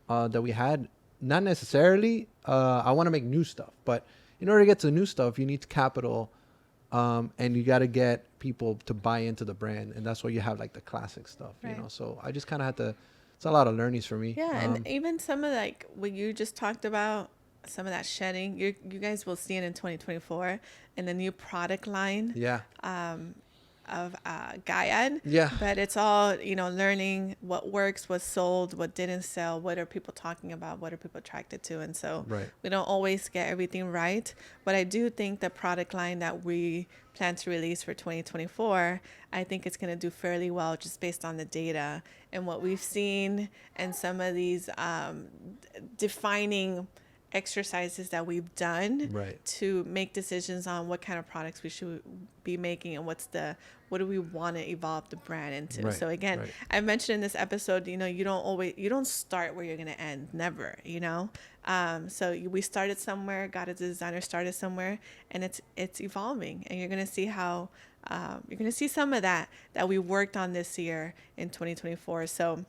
that we had? Not necessarily. I want to make new stuff, but in order to get to new stuff, you need capital, and you got to get people to buy into the brand, and that's why you have like the classic stuff, Right. you know. So I just kind of had to. It's a lot of learnings for me. Yeah, and even some of like what you just talked about, some of that shedding, you guys will see it in 2024 in the new product line. Yeah. Of Gaiad. Yeah. But it's all, you know, learning what works, what sold, what didn't sell, what are people talking about, what are people attracted to. And so we don't always get everything right. But I do think the product line that we plan to release for 2024, I think it's going to do fairly well just based on the data and what we've seen and some of these defining exercises that we've done to make decisions on what kind of products we should be making and what do we want to evolve the brand into. So again, I mentioned in this episode, you know, you don't start where you're going to end, never, you know. So we started somewhere, God as a Designer started somewhere, and it's evolving, and you're going to see how you're going to see some of that we worked on this year in 2024. So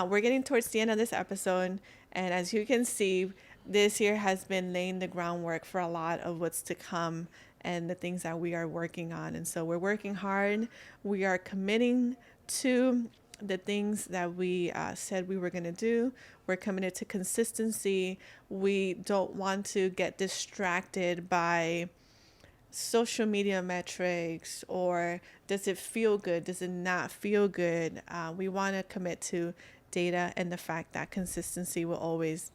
we're getting towards the end of this episode, and as you can see, this year has been laying the groundwork for a lot of what's to come and the things that we are working on. And so we're working hard. We are committing to the things that we said we were going to do. We're committed to consistency. We don't want to get distracted by social media metrics or does it feel good? Does it not feel good? We want to commit to data and the fact that consistency will always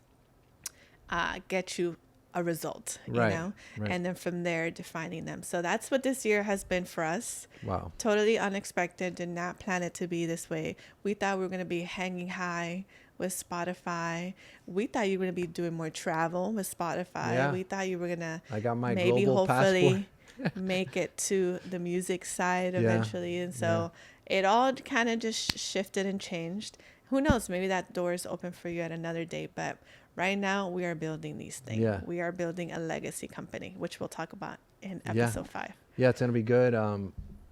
get you a result, Right, you know, right. and then from there defining them. So that's what this year has been for us. Wow. Totally unexpected. Did not plan it to be this way. We thought we were going to be hanging high with Spotify. We thought you were going to be doing more travel with Spotify. Yeah. We thought you were going to I got my maybe global hopefully make it to the music side eventually. And so it all kind of just shifted and changed. Who knows? Maybe that door is open for you at another date. But right now, we are building these things. Yeah. We are building a legacy company, which we'll talk about in Yeah. episode 5. Yeah, it's gonna be good.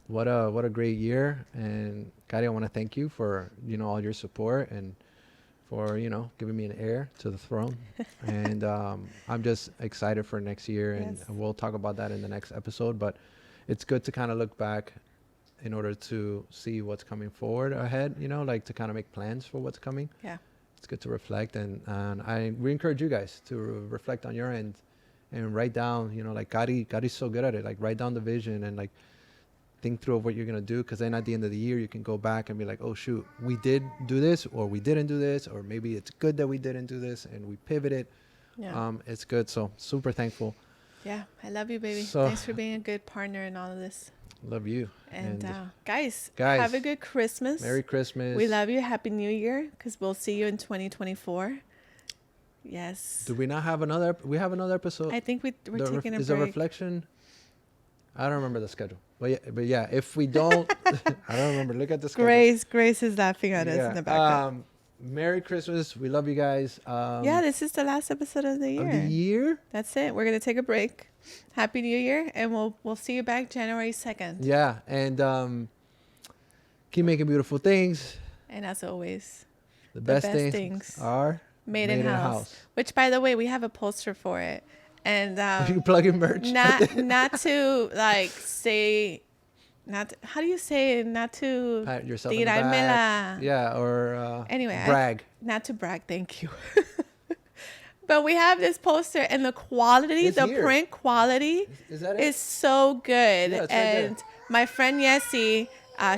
What a great year, and Kari, I want to thank you for all your support and for giving me an heir to the throne. And I'm just excited for next year, and Yes. we'll talk about that in the next episode. But it's good to kind of look back in order to see what's coming forward ahead. Like to kind of make plans for what's coming. Yeah. It's good to reflect, and we encourage you guys to reflect on your end and write down, like Kari's so good at it, like write down the vision and like think through what you're going to do. Because then at the end of the year, you can go back and be like, oh shoot, we did do this, or we didn't do this, or maybe it's good that we didn't do this and we pivoted. Yeah. It's good. So super thankful. Yeah. I love you, baby. So- Thanks for being a good partner in all of this. Love you. And guys, guys, have a good Christmas. Merry Christmas. We love you. Happy New Year, because we'll see you in 2024. Yes. Do we not have another? We have another episode. I think we're taking a is break. a reflection. I don't remember the schedule, but yeah, if we don't, I don't remember. Look at the schedule. Grace is laughing at us in the background. Merry Christmas. We love you guys. Yeah, this is the last episode of the year. Of the year. That's it. We're gonna take a break. Happy New Year, and we'll see you back January 2nd. Yeah, and keep making beautiful things. And as always, The best things are made in house. Which, by the way, we have a poster for it, and You plug in merch. not to like say, not how do you say it? Not to Pat yourself in the tirármela. back. Yeah, or Anyway, brag. Not to brag. Thank you. But we have this poster, and the quality, It's the here. print quality Is that it? is so good. Yeah, it's right there. And my friend Yessie,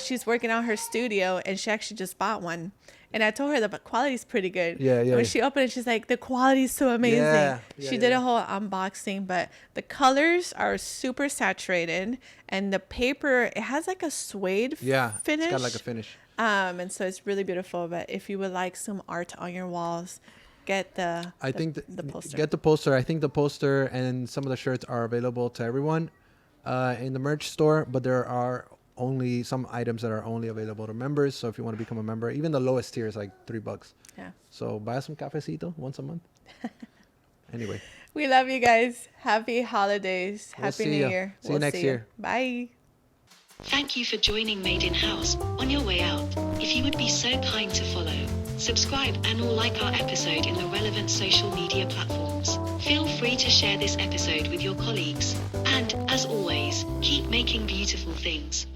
she's working on her studio, and she actually just bought one. And I told her the quality's pretty good. Yeah, And yeah. when she opened it, she's like, the quality's so amazing. Yeah, She yeah, did yeah. a whole unboxing, but the colors are super saturated, and the paper, it has like a suede finish. It's got like a finish. And so it's really beautiful. But if you would like some art on your walls, get the poster. Get the poster. I think the poster and some of the shirts are available to everyone in the merch store, but there are only some items that are only available to members. So if you want to become a member, even the lowest tier is like $3. Yeah. So buy some cafecito once a month. Anyway, We love you guys. Happy holidays. We'll Happy see New ya. Year. See you next year. Bye. Thank you for joining Made in House. On your way out, if you would be so kind to follow, subscribe, and or like our episode in the relevant social media platforms. Feel free to share this episode with your colleagues. And, as always, keep making beautiful things.